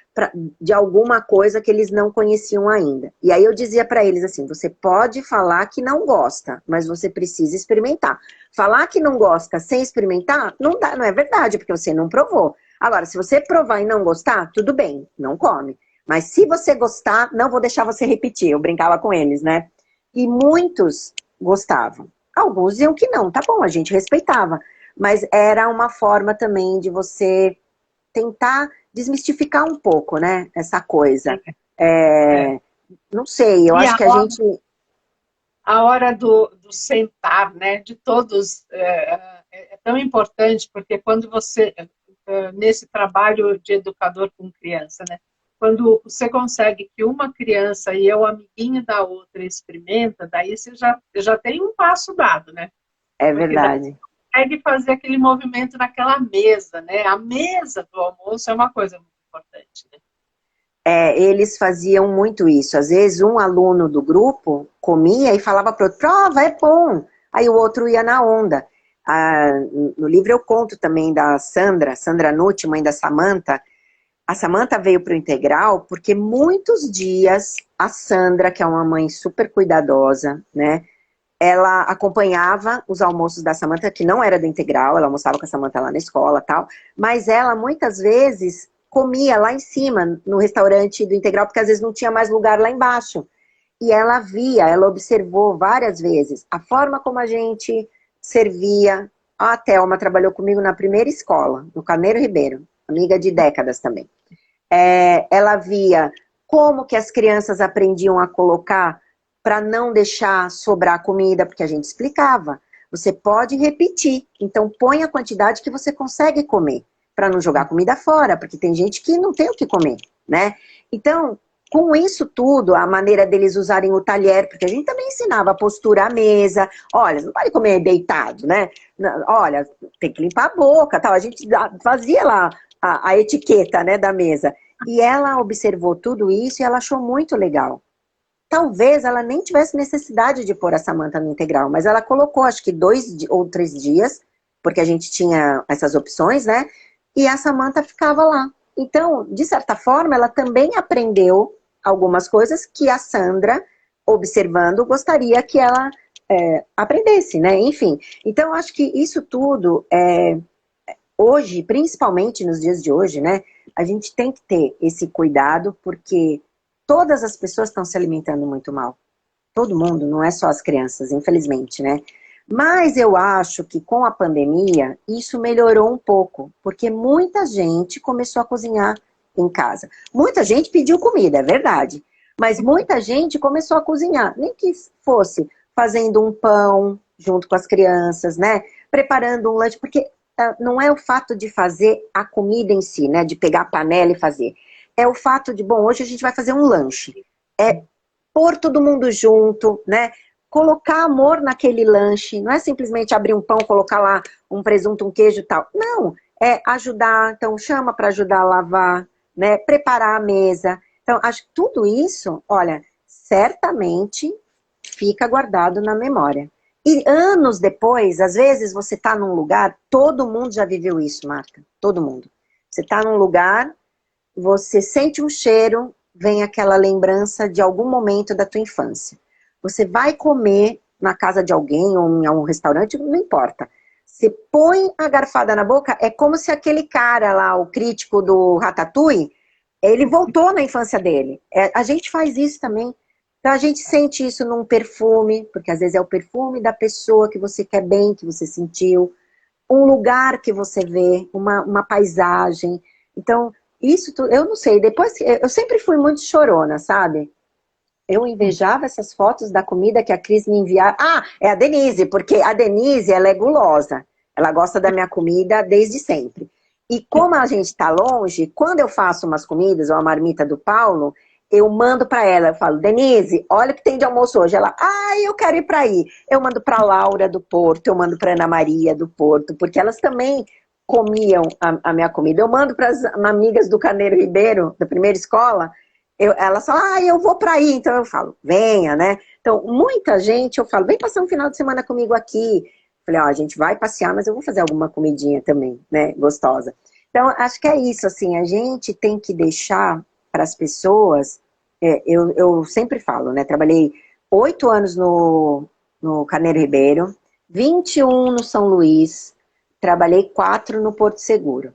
de alguma coisa que eles não conheciam ainda. E aí eu dizia para eles assim, você pode falar que não gosta, mas você precisa experimentar. Falar que não gosta sem experimentar, não dá, não é verdade, porque você não provou. Agora, se você provar e não gostar, tudo bem, não come. Mas se você gostar, não vou deixar você repetir. Eu brincava com eles, né? E muitos gostavam. Alguns diziam que não, tá bom, a gente respeitava. Mas era uma forma também de você tentar desmistificar um pouco, né? Essa coisa. Não sei, eu E acho que a gente... a hora do sentar, né? De todos é tão importante, porque quando você, nesse trabalho de educador com criança, né? Quando você consegue que uma criança e o amiguinho da outra experimenta, daí você já tem um passo dado, né? É Porque daí verdade. você consegue fazer aquele movimento naquela mesa, né? A mesa do almoço é uma coisa muito importante, né? Eles faziam muito isso. Às vezes um aluno do grupo comia e falava para o outro, prova, é bom. Aí o outro ia na onda. No livro eu conto também da Sandra Nutti, mãe da Samantha. A Samantha veio para o Integral porque muitos dias a Sandra, que é uma mãe super cuidadosa, né? Ela acompanhava os almoços da Samantha, que não era do Integral, ela almoçava com a Samantha lá na escola e tal, mas ela muitas vezes comia lá em cima, no restaurante do Integral, porque às vezes não tinha mais lugar lá embaixo. E ela observou várias vezes a forma como a gente servia. A Thelma trabalhou comigo na primeira escola, no Carneiro Ribeiro, amiga de décadas também. Ela via como que as crianças aprendiam a colocar para não deixar sobrar comida, porque a gente explicava. Você pode repetir, então põe a quantidade que você consegue comer, para não jogar comida fora, porque tem gente que não tem o que comer, né? Então, com isso tudo, a maneira deles usarem o talher, porque a gente também ensinava a postura à mesa, olha, não pode comer deitado, né? Olha, tem que limpar a boca, tal. A gente fazia lá a etiqueta, né, da mesa. E ela observou tudo isso e ela achou muito legal. Talvez ela nem tivesse necessidade de pôr a Samantha no integral, mas ela colocou, acho que 2 ou 3 dias, porque a gente tinha essas opções, né? E a Samantha ficava lá. Então, de certa forma, ela também aprendeu algumas coisas que a Sandra, observando, gostaria que ela aprendesse, né? Enfim, então acho que isso tudo, hoje, principalmente nos dias de hoje, né? A gente tem que ter esse cuidado, porque todas as pessoas estão se alimentando muito mal. Todo mundo, não é só as crianças, infelizmente, né? Mas eu acho que com a pandemia, isso melhorou um pouco, porque muita gente começou a cozinhar em casa. Muita gente pediu comida, é verdade. Mas muita gente começou a cozinhar, nem que fosse fazendo um pão junto com as crianças, né? Preparando um lanche, porque não é o fato de fazer a comida em si, né? De pegar a panela e fazer. É o fato de, bom, hoje a gente vai fazer um lanche. É pôr todo mundo junto, né? Colocar amor naquele lanche. Não é simplesmente abrir um pão, colocar lá um presunto, um queijo e tal. Não, é ajudar. Então, chama para ajudar a lavar, né? Preparar a mesa. Então, acho que tudo isso, olha, certamente fica guardado na memória. E anos depois, às vezes você está num lugar, todo mundo já viveu isso, Marta. Todo mundo. Você está num lugar, você sente um cheiro, vem aquela lembrança de algum momento da tua infância. Você vai comer na casa de alguém ou em um restaurante, não importa. Você põe a garfada na boca, é como se aquele cara lá, o crítico do Ratatouille, ele voltou na infância dele. A gente faz isso também. Então a gente sente isso num perfume, porque às vezes é o perfume da pessoa que você quer bem, que você sentiu, um lugar que você vê, uma paisagem. Então, isso eu não sei, depois eu sempre fui muito chorona, sabe? Eu invejava essas fotos da comida que a Cris me enviava. Ah, é a Denise, porque a Denise, ela é gulosa. Ela gosta da minha comida desde sempre. E como a gente está longe, quando eu faço umas comidas, ou a marmita do Paulo, eu mando para ela, eu falo, Denise, olha o que tem de almoço hoje. Ela, eu quero ir para aí. Eu mando para Laura do Porto, eu mando para Ana Maria do Porto, porque elas também comiam a minha comida. Eu mando para as amigas do Carneiro Ribeiro, da primeira escola, elas falam, eu vou para aí. Então eu falo, venha, né? Então, muita gente, eu falo, vem passar um final de semana comigo aqui. Falei, a gente vai passear, mas eu vou fazer alguma comidinha também, né? Gostosa. Então, acho que é isso, assim, a gente tem que deixar para as pessoas, eu sempre falo, né? Trabalhei 8 anos no Carneiro Ribeiro, 21 no São Luís, trabalhei 4 no Porto Seguro.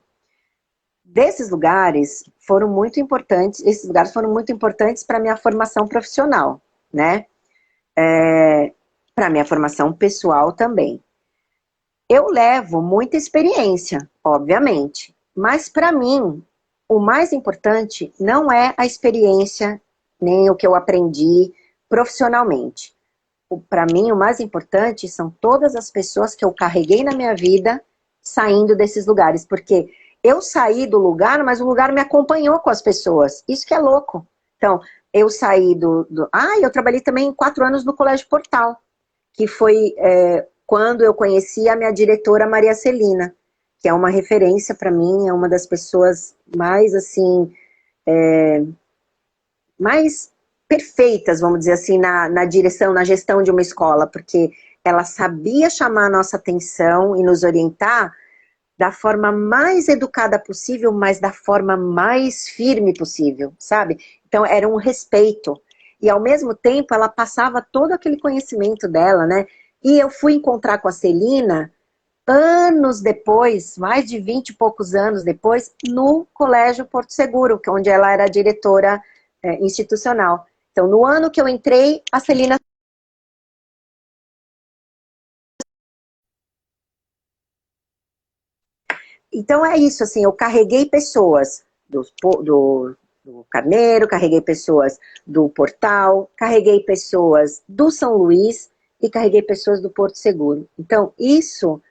Desses lugares foram muito importantes, esses lugares foram muito importantes para a minha formação profissional, né? Para a minha formação pessoal também. Eu levo muita experiência, obviamente, mas para mim, o mais importante não é a experiência, nem o que eu aprendi profissionalmente. Para mim, o mais importante são todas as pessoas que eu carreguei na minha vida saindo desses lugares, porque eu saí do lugar, mas o lugar me acompanhou com as pessoas. Isso que é louco. Então, eu saí eu trabalhei também 4 anos no Colégio Portal, que foi quando eu conheci a minha diretora Maria Celina, que é uma referência para mim, é uma das pessoas mais, assim, mais perfeitas, vamos dizer assim, na direção, na gestão de uma escola, porque ela sabia chamar a nossa atenção e nos orientar da forma mais educada possível, mas da forma mais firme possível, sabe? Então era um respeito. E ao mesmo tempo ela passava todo aquele conhecimento dela, né? E eu fui encontrar com a Celina anos depois, mais de 20 e poucos anos depois, no Colégio Porto Seguro, onde ela era diretora institucional. Então, no ano que eu entrei, a Celina... Então é isso, assim, eu carreguei pessoas do Carneiro, carreguei pessoas do Portal, carreguei pessoas do São Luís e carreguei pessoas do Porto Seguro. Então, isso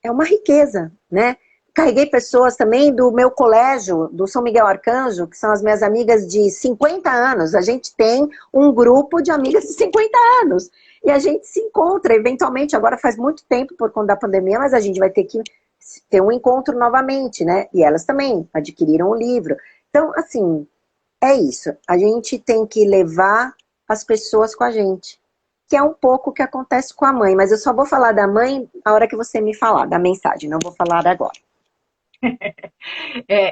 é uma riqueza, né? Carreguei pessoas também do meu colégio, do São Miguel Arcanjo, que são as minhas amigas de 50 anos. A gente tem um grupo de amigas de 50 anos. E a gente se encontra, eventualmente, agora faz muito tempo por conta da pandemia, mas a gente vai ter que ter um encontro novamente, né? E elas também adquiriram o livro. Então, assim, é isso. A gente tem que levar as pessoas com a gente. Que é um pouco o que acontece com a mãe. Mas eu só vou falar da mãe na hora que você me falar, da mensagem. Não vou falar agora.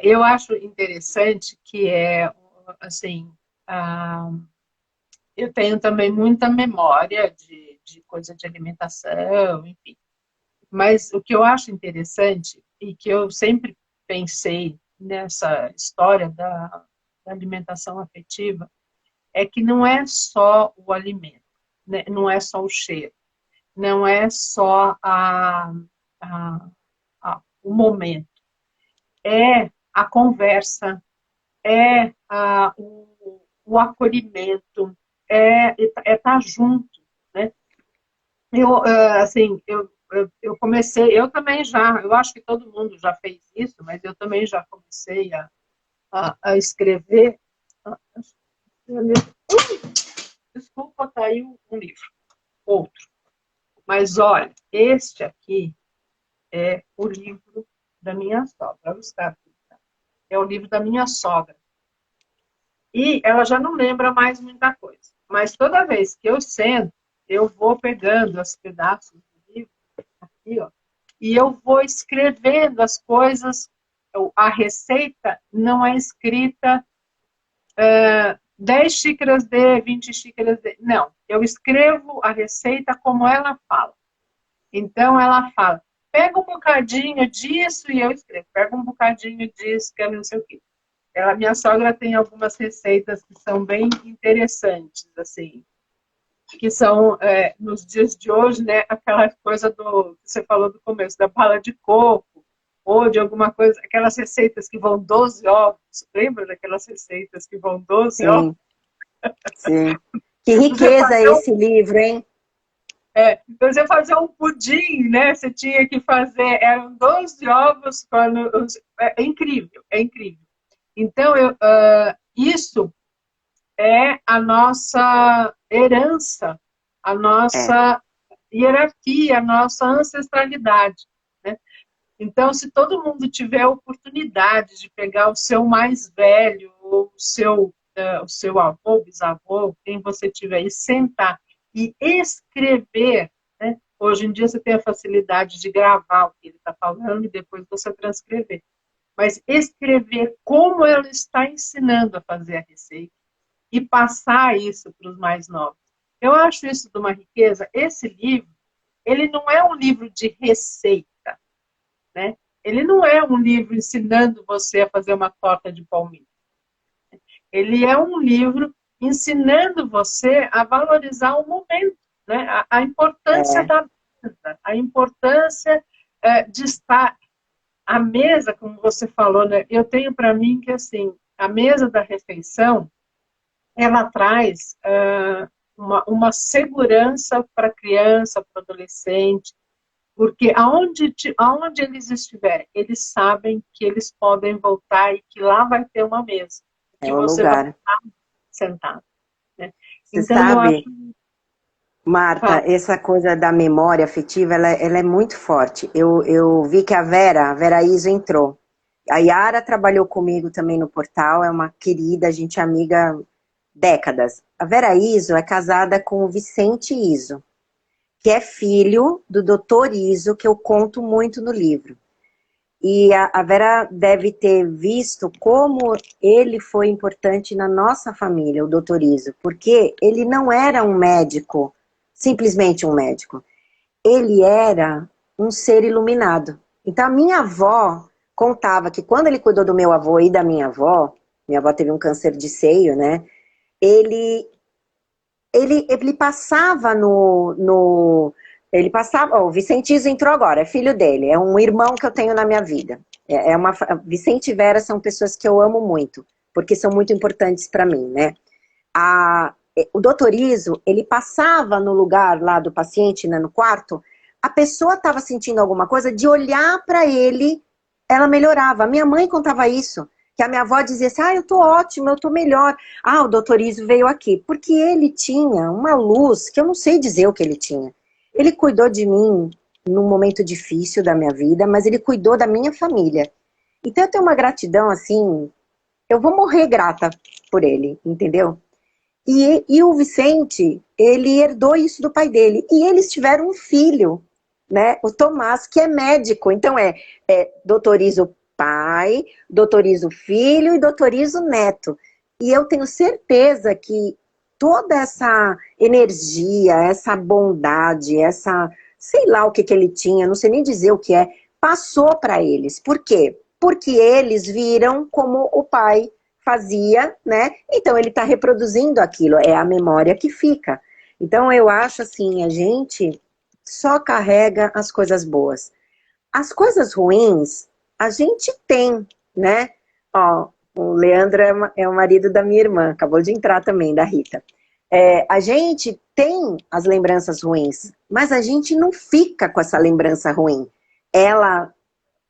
Eu acho interessante que assim, eu tenho também muita memória de coisa de alimentação, enfim. Mas o que eu acho interessante, e que eu sempre pensei nessa história da alimentação afetiva, é que não é só o alimento, né? Não é só o cheiro, não é só o momento, é a conversa, é o acolhimento, é estar junto, né? Assim, eu comecei, eu também já, eu acho que todo mundo já fez isso, mas eu também já comecei a escrever. Ah, desculpa, tá aí um livro, outro. Mas olha, este aqui é o livro da minha sogra. Vou buscar aqui, tá? É o livro da minha sogra. E ela já não lembra mais muita coisa. Mas toda vez que eu sento, eu vou pegando os pedaços do livro, aqui, ó, e eu vou escrevendo as coisas. A receita não é escrita 10 xícaras de, 20 xícaras de. Não, eu escrevo a receita como ela fala. Então, ela fala, pega um bocadinho disso e eu escrevo, pega um bocadinho disso, que eu não sei o quê. Minha sogra tem algumas receitas que são bem interessantes, assim, que são, nos dias de hoje, né, aquela coisa que você falou do começo, da bala de coco, ou de alguma coisa, aquelas receitas que vão 12 ovos, lembra daquelas receitas que vão 12 ovos? Sim, sim. Que riqueza é esse livro, hein? Então, você fazer um pudim, né? Você tinha que fazer, eram 12 ovos, é incrível, é incrível. Então, isso é a nossa herança, a É, nossa hierarquia, a nossa ancestralidade, né? Então, se todo mundo tiver a oportunidade de pegar o seu mais velho, ou o seu avô, bisavô, quem você tiver, e sentar e escrever, né? Hoje em dia você tem a facilidade de gravar o que ele está falando e depois você transcrever. Mas escrever como ela está ensinando a fazer a receita e passar isso para os mais novos. Eu acho isso de uma riqueza. Esse livro, ele não é um livro de receita, né? Ele não é um livro ensinando você a fazer uma torta de palmito. Ele é um livro ensinando você a valorizar o momento, né? A importância é, da mesa, a importância de estar à mesa, como você falou, né? Eu tenho para mim que assim, a mesa da refeição, ela traz uma segurança para a criança, para o adolescente, porque aonde eles estiverem, eles sabem que eles podem voltar e que lá vai ter uma mesa, é que o você vai lugar. estar sentado, né? Você Então, eu acho... sabe, Marta, Fala. essa coisa da memória afetiva, ela é muito forte. Eu vi que a Vera Iso entrou. A Yara trabalhou comigo também no portal, é uma querida, a gente é amiga décadas. A Vera Iso é casada com o Vicente Iso, que é filho do Dr. Iso, que eu conto muito no livro. E a Vera deve ter visto como ele foi importante na nossa família, o Dr. Iso, porque ele não era um médico, simplesmente um médico. Ele era um ser iluminado. Então a minha avó contava que quando ele cuidou do meu avô e da minha avó teve um câncer de seio, né? Ele ele passava ele passava, o Vicentizo entrou agora, é filho dele, é um irmão que eu tenho na minha vida. Vicente e Vera são pessoas que eu amo muito, porque são muito importantes para mim, né? O doutor Iso, ele passava no lugar lá do paciente, né, no quarto, a pessoa estava sentindo alguma coisa, de olhar para ele, ela melhorava. A minha mãe contava isso, que a minha avó dizia assim, eu tô ótima, eu tô melhor. O doutor Iso veio aqui, porque ele tinha uma luz, que eu não sei dizer o que ele tinha. Ele cuidou de mim num momento difícil da minha vida, mas ele cuidou da minha família. Então eu tenho uma gratidão, assim, eu vou morrer grata por ele, entendeu? E o Vicente, ele herdou isso do pai dele. E eles tiveram um filho, né? O Tomás, que é médico. Então doutor Iso pai, doutor Iso filho e doutor Iso neto. E eu tenho certeza que toda essa energia, essa bondade, sei lá o que ele tinha, não sei nem dizer o que é, passou para eles. Por quê? Porque eles viram como o pai fazia, né? Então ele está reproduzindo aquilo, é a memória que fica. Então eu acho assim, a gente só carrega as coisas boas. As coisas ruins, a gente tem, né? Ó, o Leandro é o marido da minha irmã, acabou de entrar também, da Rita. A gente tem as lembranças ruins, mas a gente não fica com essa lembrança ruim. Ela,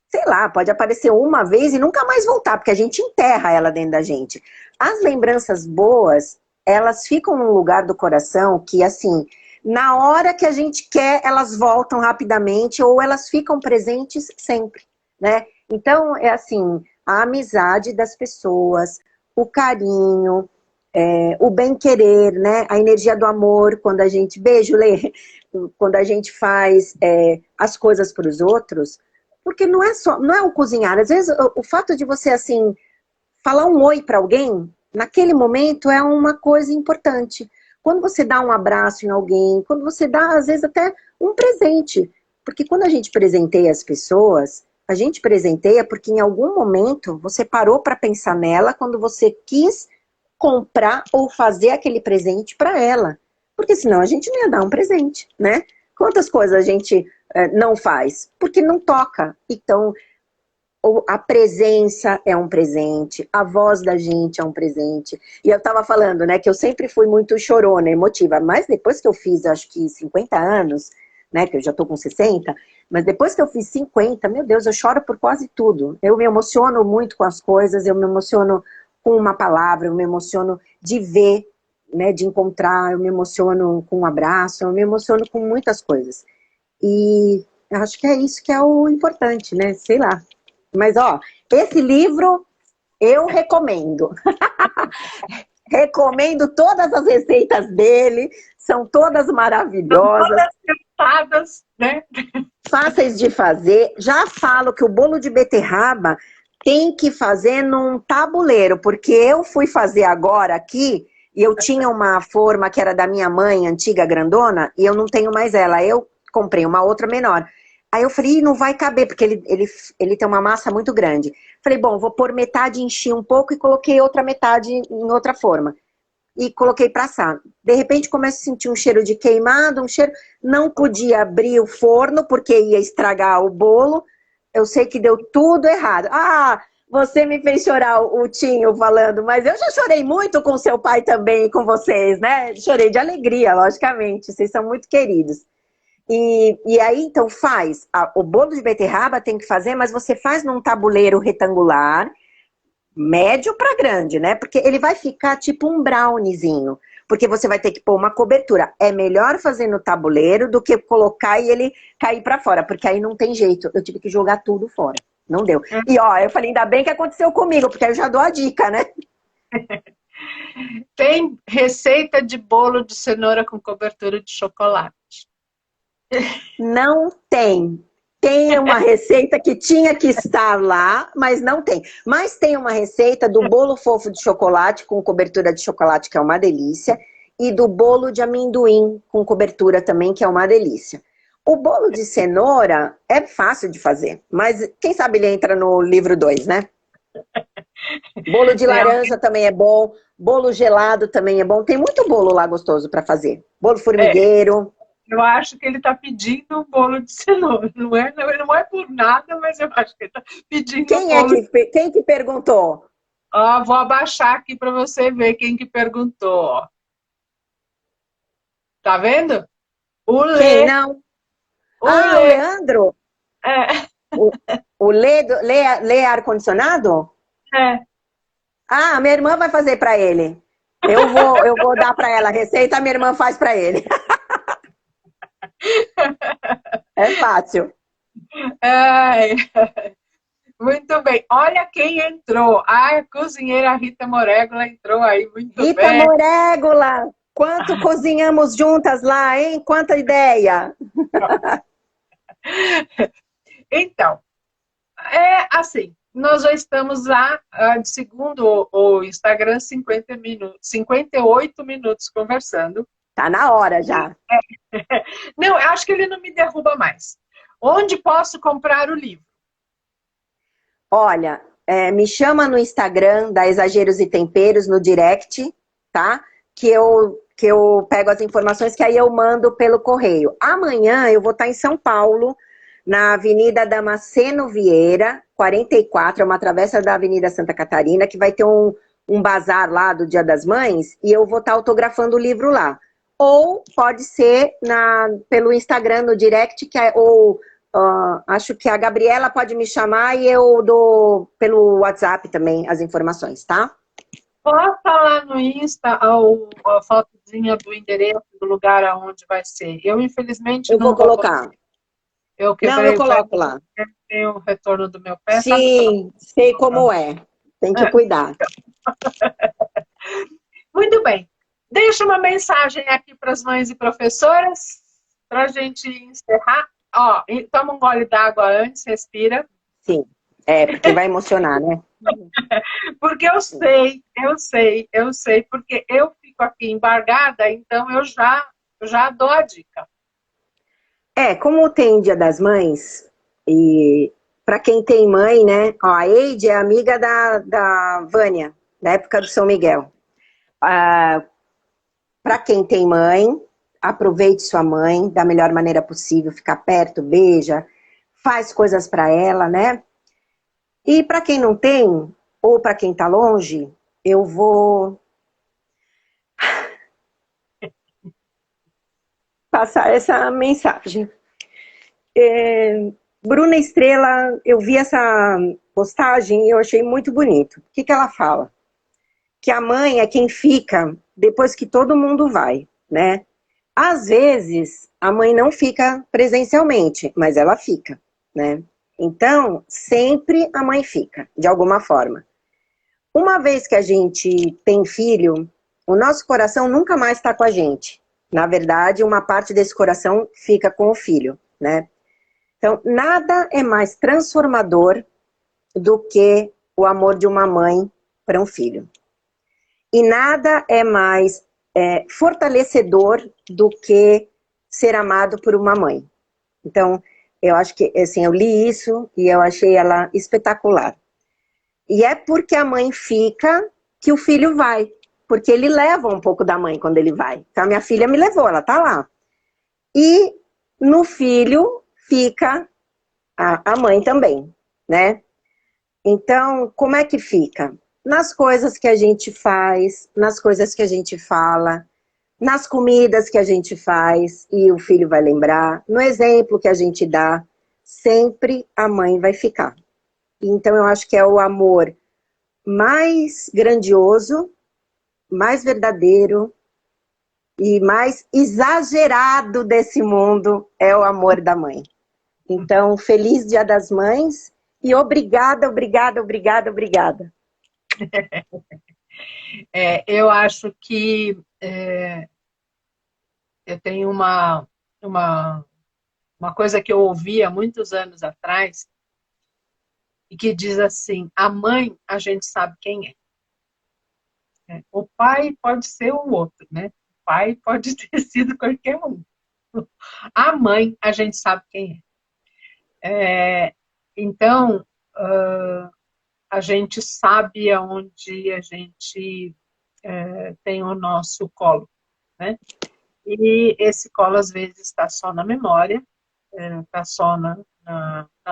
sei lá, pode aparecer uma vez e nunca mais voltar, porque a gente enterra ela dentro da gente. As lembranças boas, elas ficam num lugar do coração que, assim, na hora que a gente quer, elas voltam rapidamente ou elas ficam presentes sempre, né? Então, é assim, a amizade das pessoas, o carinho, o bem-querer, né? A energia do amor, quando a gente, beijo, Lê, quando a gente faz as coisas para os outros, porque não é o cozinhar. Às vezes, o fato de você, assim, falar um oi para alguém, naquele momento é uma coisa importante. Quando você dá um abraço em alguém, quando você dá, às vezes, até um presente. Porque quando a gente presenteia as pessoas, a gente presenteia porque em algum momento você parou para pensar nela quando você quis comprar ou fazer aquele presente para ela. Porque senão a gente não ia dar um presente, né? Quantas coisas a gente não faz? Porque não toca. Então, a presença é um presente, a voz da gente é um presente. E eu tava falando, né, que eu sempre fui muito chorona, emotiva, mas depois que eu fiz, acho que 50 anos, né, que eu já tô com 60, mas depois que eu fiz 50, meu Deus, eu choro por quase tudo. Eu me emociono muito com as coisas, eu me emociono com uma palavra, eu me emociono de ver, né, de encontrar, eu me emociono com um abraço, eu me emociono com muitas coisas. E eu acho que é isso que é o importante, né, sei lá. Mas, ó, esse livro eu recomendo. Recomendo todas as receitas dele, são todas maravilhosas. Todas cantadas, né? Fáceis de fazer. Já falo que o bolo de beterraba tem que fazer num tabuleiro, porque eu fui fazer agora aqui, e eu tinha uma forma que era da minha mãe, antiga, grandona, e eu não tenho mais ela. Eu comprei uma outra menor. Aí eu falei, não vai caber, porque ele tem uma massa muito grande. Falei, bom, vou pôr metade, enchi um pouco e coloquei outra metade em outra forma. E coloquei para assar. De repente começo a sentir um cheiro de queimado, um cheiro... Não podia abrir o forno, porque ia estragar o bolo. Eu sei que deu tudo errado. Ah, você me fez chorar, o Tinho falando, mas eu já chorei muito com seu pai também e com vocês, né? Chorei de alegria, logicamente. Vocês são muito queridos. E aí, então, o bolo de beterraba tem que fazer, mas você faz num tabuleiro retangular, médio para grande, né? Porque ele vai ficar tipo um browniezinho, porque você vai ter que pôr uma cobertura. É melhor fazer no tabuleiro do que colocar e ele cair para fora, porque aí não tem jeito. Eu tive que jogar tudo fora, não deu. E ó, eu falei, ainda bem que aconteceu comigo, porque aí eu já dou a dica, né? Tem receita de bolo de cenoura com cobertura de chocolate. Não tem. Tem uma receita que tinha que estar lá, mas não tem. Mas tem uma receita do bolo fofo de chocolate com cobertura de chocolate, que é uma delícia, e do bolo de amendoim com cobertura também, que é uma delícia. O bolo de cenoura é fácil de fazer, mas quem sabe ele entra no livro 2, né? Bolo de laranja também é bom, bolo gelado também é bom. Tem muito bolo lá gostoso para fazer. Bolo formigueiro. Eu acho que ele está pedindo um bolo de cenoura. Não é por nada, mas eu acho que ele está pedindo Quem um bolo. Quem que perguntou? Vou abaixar aqui para você ver quem que perguntou. Tá vendo? O Lê. Quem não? O o Leandro? É. O Lê ar-condicionado? É. Ah, minha irmã vai fazer para ele. Eu vou dar para ela a receita, a minha irmã faz para ele. É fácil. Ai. Muito bem. Olha quem entrou. A cozinheira Rita Morégola entrou aí. Muito bem. Rita Morégola! Quanto cozinhamos juntas lá, hein? Quanta ideia! Então, é assim. Nós já estamos lá, segundo o Instagram, 58 minutos conversando. Tá na hora já. Não, eu acho que ele não me derruba mais. Onde posso comprar o livro? Olha, me chama no Instagram da Exageros e Temperos, no direct, tá? Que eu pego as informações, que aí eu mando pelo correio. Amanhã eu vou estar em São Paulo, na Avenida Damasceno Vieira, 44, é uma travessa da Avenida Santa Catarina, que vai ter um um bazar lá do Dia das Mães e eu vou estar autografando o livro lá. Ou pode ser pelo Instagram, no direct, acho que a Gabriela pode me chamar e eu dou pelo WhatsApp também as informações, tá? Posta lá no Insta a fotozinha do endereço do lugar aonde vai ser. Eu, infelizmente, Eu não vou vou. colocar. Eu Não, quebrei eu o pé, coloco lá. tenho o retorno do meu pé, sabe quando... Sim, sei como é. Tem que cuidar. Muito bem. Deixa uma mensagem aqui para as mães e professoras, para a gente encerrar. Ó, toma um gole d'água antes, respira. Sim, porque vai emocionar, né? Porque eu sei, porque eu fico aqui embargada, então eu já dou a dica. Como tem Dia das Mães, e para quem tem mãe, né? Ó, a Eide é amiga da Vânia, da época do São Miguel. Para quem tem mãe, aproveite sua mãe da melhor maneira possível, fica perto, beija, faz coisas para ela, né? E para quem não tem, ou para quem tá longe, eu vou passar essa mensagem. Bruna Estrela, eu vi essa postagem e eu achei muito bonito. O que ela fala? Que a mãe é quem fica depois que todo mundo vai, né? Às vezes, a mãe não fica presencialmente, mas ela fica, né? Então, sempre a mãe fica, de alguma forma. Uma vez que a gente tem filho, o nosso coração nunca mais está com a gente. Na verdade, uma parte desse coração fica com o filho, né? Então, nada é mais transformador do que o amor de uma mãe para um filho. E nada é mais fortalecedor do que ser amado por uma mãe. Então, eu acho que, assim, eu li isso e eu achei ela espetacular. E é porque a mãe fica que o filho vai. Porque ele leva um pouco da mãe quando ele vai. Então, a minha filha me levou, ela tá lá. E no filho fica a mãe também, né? Então, como é que fica? Nas coisas que a gente faz, nas coisas que a gente fala, nas comidas que a gente faz e o filho vai lembrar, no exemplo que a gente dá, sempre a mãe vai ficar. Então, eu acho que é o amor mais grandioso, mais verdadeiro e mais exagerado desse mundo é o amor da mãe. Então, feliz Dia das Mães e obrigada, obrigada, obrigada, obrigada. Eu acho que eu tenho uma coisa que eu ouvi há muitos anos atrás e que diz assim, a mãe a gente sabe quem é. O pai pode ser o outro, né? O pai pode ter sido qualquer um. A mãe a gente sabe quem é. Então, a gente sabe aonde a gente tem o nosso colo, né? E esse colo, às vezes, está só na memória, está só na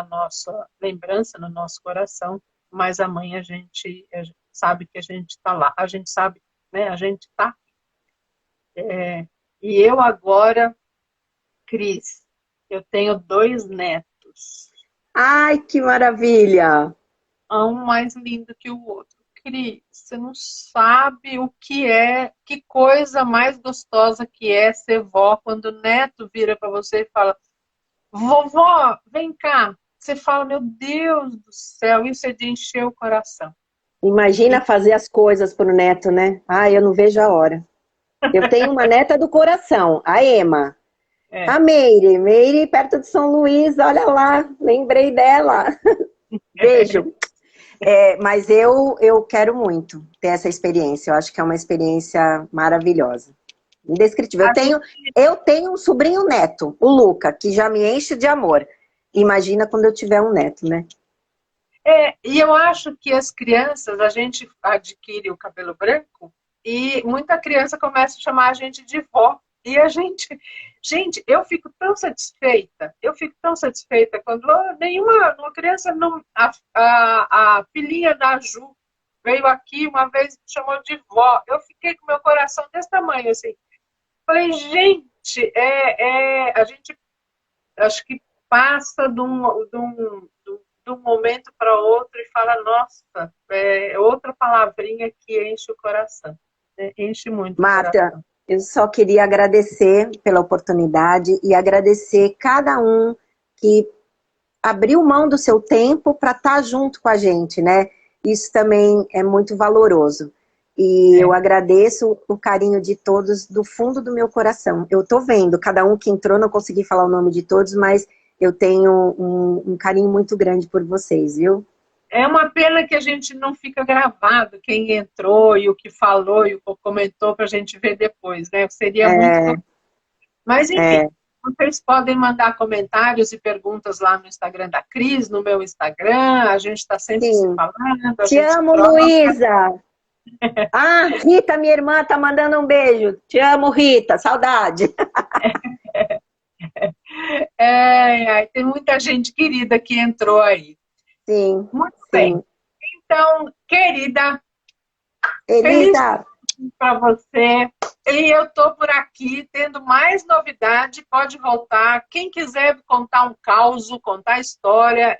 nossa lembrança, no nosso coração, mas a mãe a gente sabe que a gente está lá, a gente sabe, né? A gente está. E eu agora, Cris, eu tenho 2 netos. Ai, que maravilha! Um mais lindo que o outro. Cris, você não sabe o que é, que coisa mais gostosa que é ser vó quando o neto vira para você e fala: vovó, vem cá. Você fala: meu Deus do céu, isso é de encher o coração. Imagina fazer as coisas pro neto, né? Ai, eu não vejo a hora. Eu tenho uma neta do coração, a Ema. A Meire perto de São Luís, olha lá, lembrei dela. Beijo. Mas eu quero muito ter essa experiência, eu acho que é uma experiência maravilhosa. Indescritível. Eu tenho um sobrinho neto, o Luca, que já me enche de amor. Imagina quando eu tiver um neto, né? E eu acho que as crianças, a gente adquire o cabelo branco e muita criança começa a chamar a gente de vó. E a gente, eu fico tão satisfeita, quando uma criança, não, a filhinha da Ju, veio aqui uma vez e me chamou de vó. Eu fiquei com meu coração desse tamanho, assim. Falei, gente, a gente acho que passa de um momento para outro e fala, nossa, é outra palavrinha que enche o coração. Né? Enche muito o Marta, coração. eu só queria agradecer pela oportunidade e agradecer cada um que abriu mão do seu tempo para estar junto com a gente, né? Isso também é muito valoroso. E eu agradeço o carinho de todos do fundo do meu coração. Eu tô vendo, cada um que entrou, não consegui falar o nome de todos, mas eu tenho um carinho muito grande por vocês, viu? É uma pena que a gente não fica gravado quem entrou e o que falou e o que comentou para a gente ver depois, né? Seria muito. Mas, enfim, vocês podem mandar comentários e perguntas lá no Instagram da Cris, no meu Instagram. A gente está sempre se falando. Te amo, Luísa! Ah, Rita, minha irmã, tá mandando um beijo. Te amo, Rita. Saudade. Tem muita gente querida que entrou aí. Sim. Muito bem. Então, querida, feliz para você. E eu tô por aqui tendo mais novidade. Pode voltar. Quem quiser contar um caos, contar história,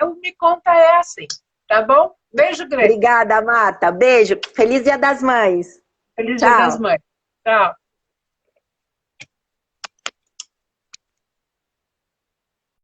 o Me Conta é assim, tá bom? Beijo grande. Obrigada, Marta. Beijo. Feliz Dia das Mães. Feliz Dia das Mães. Tchau.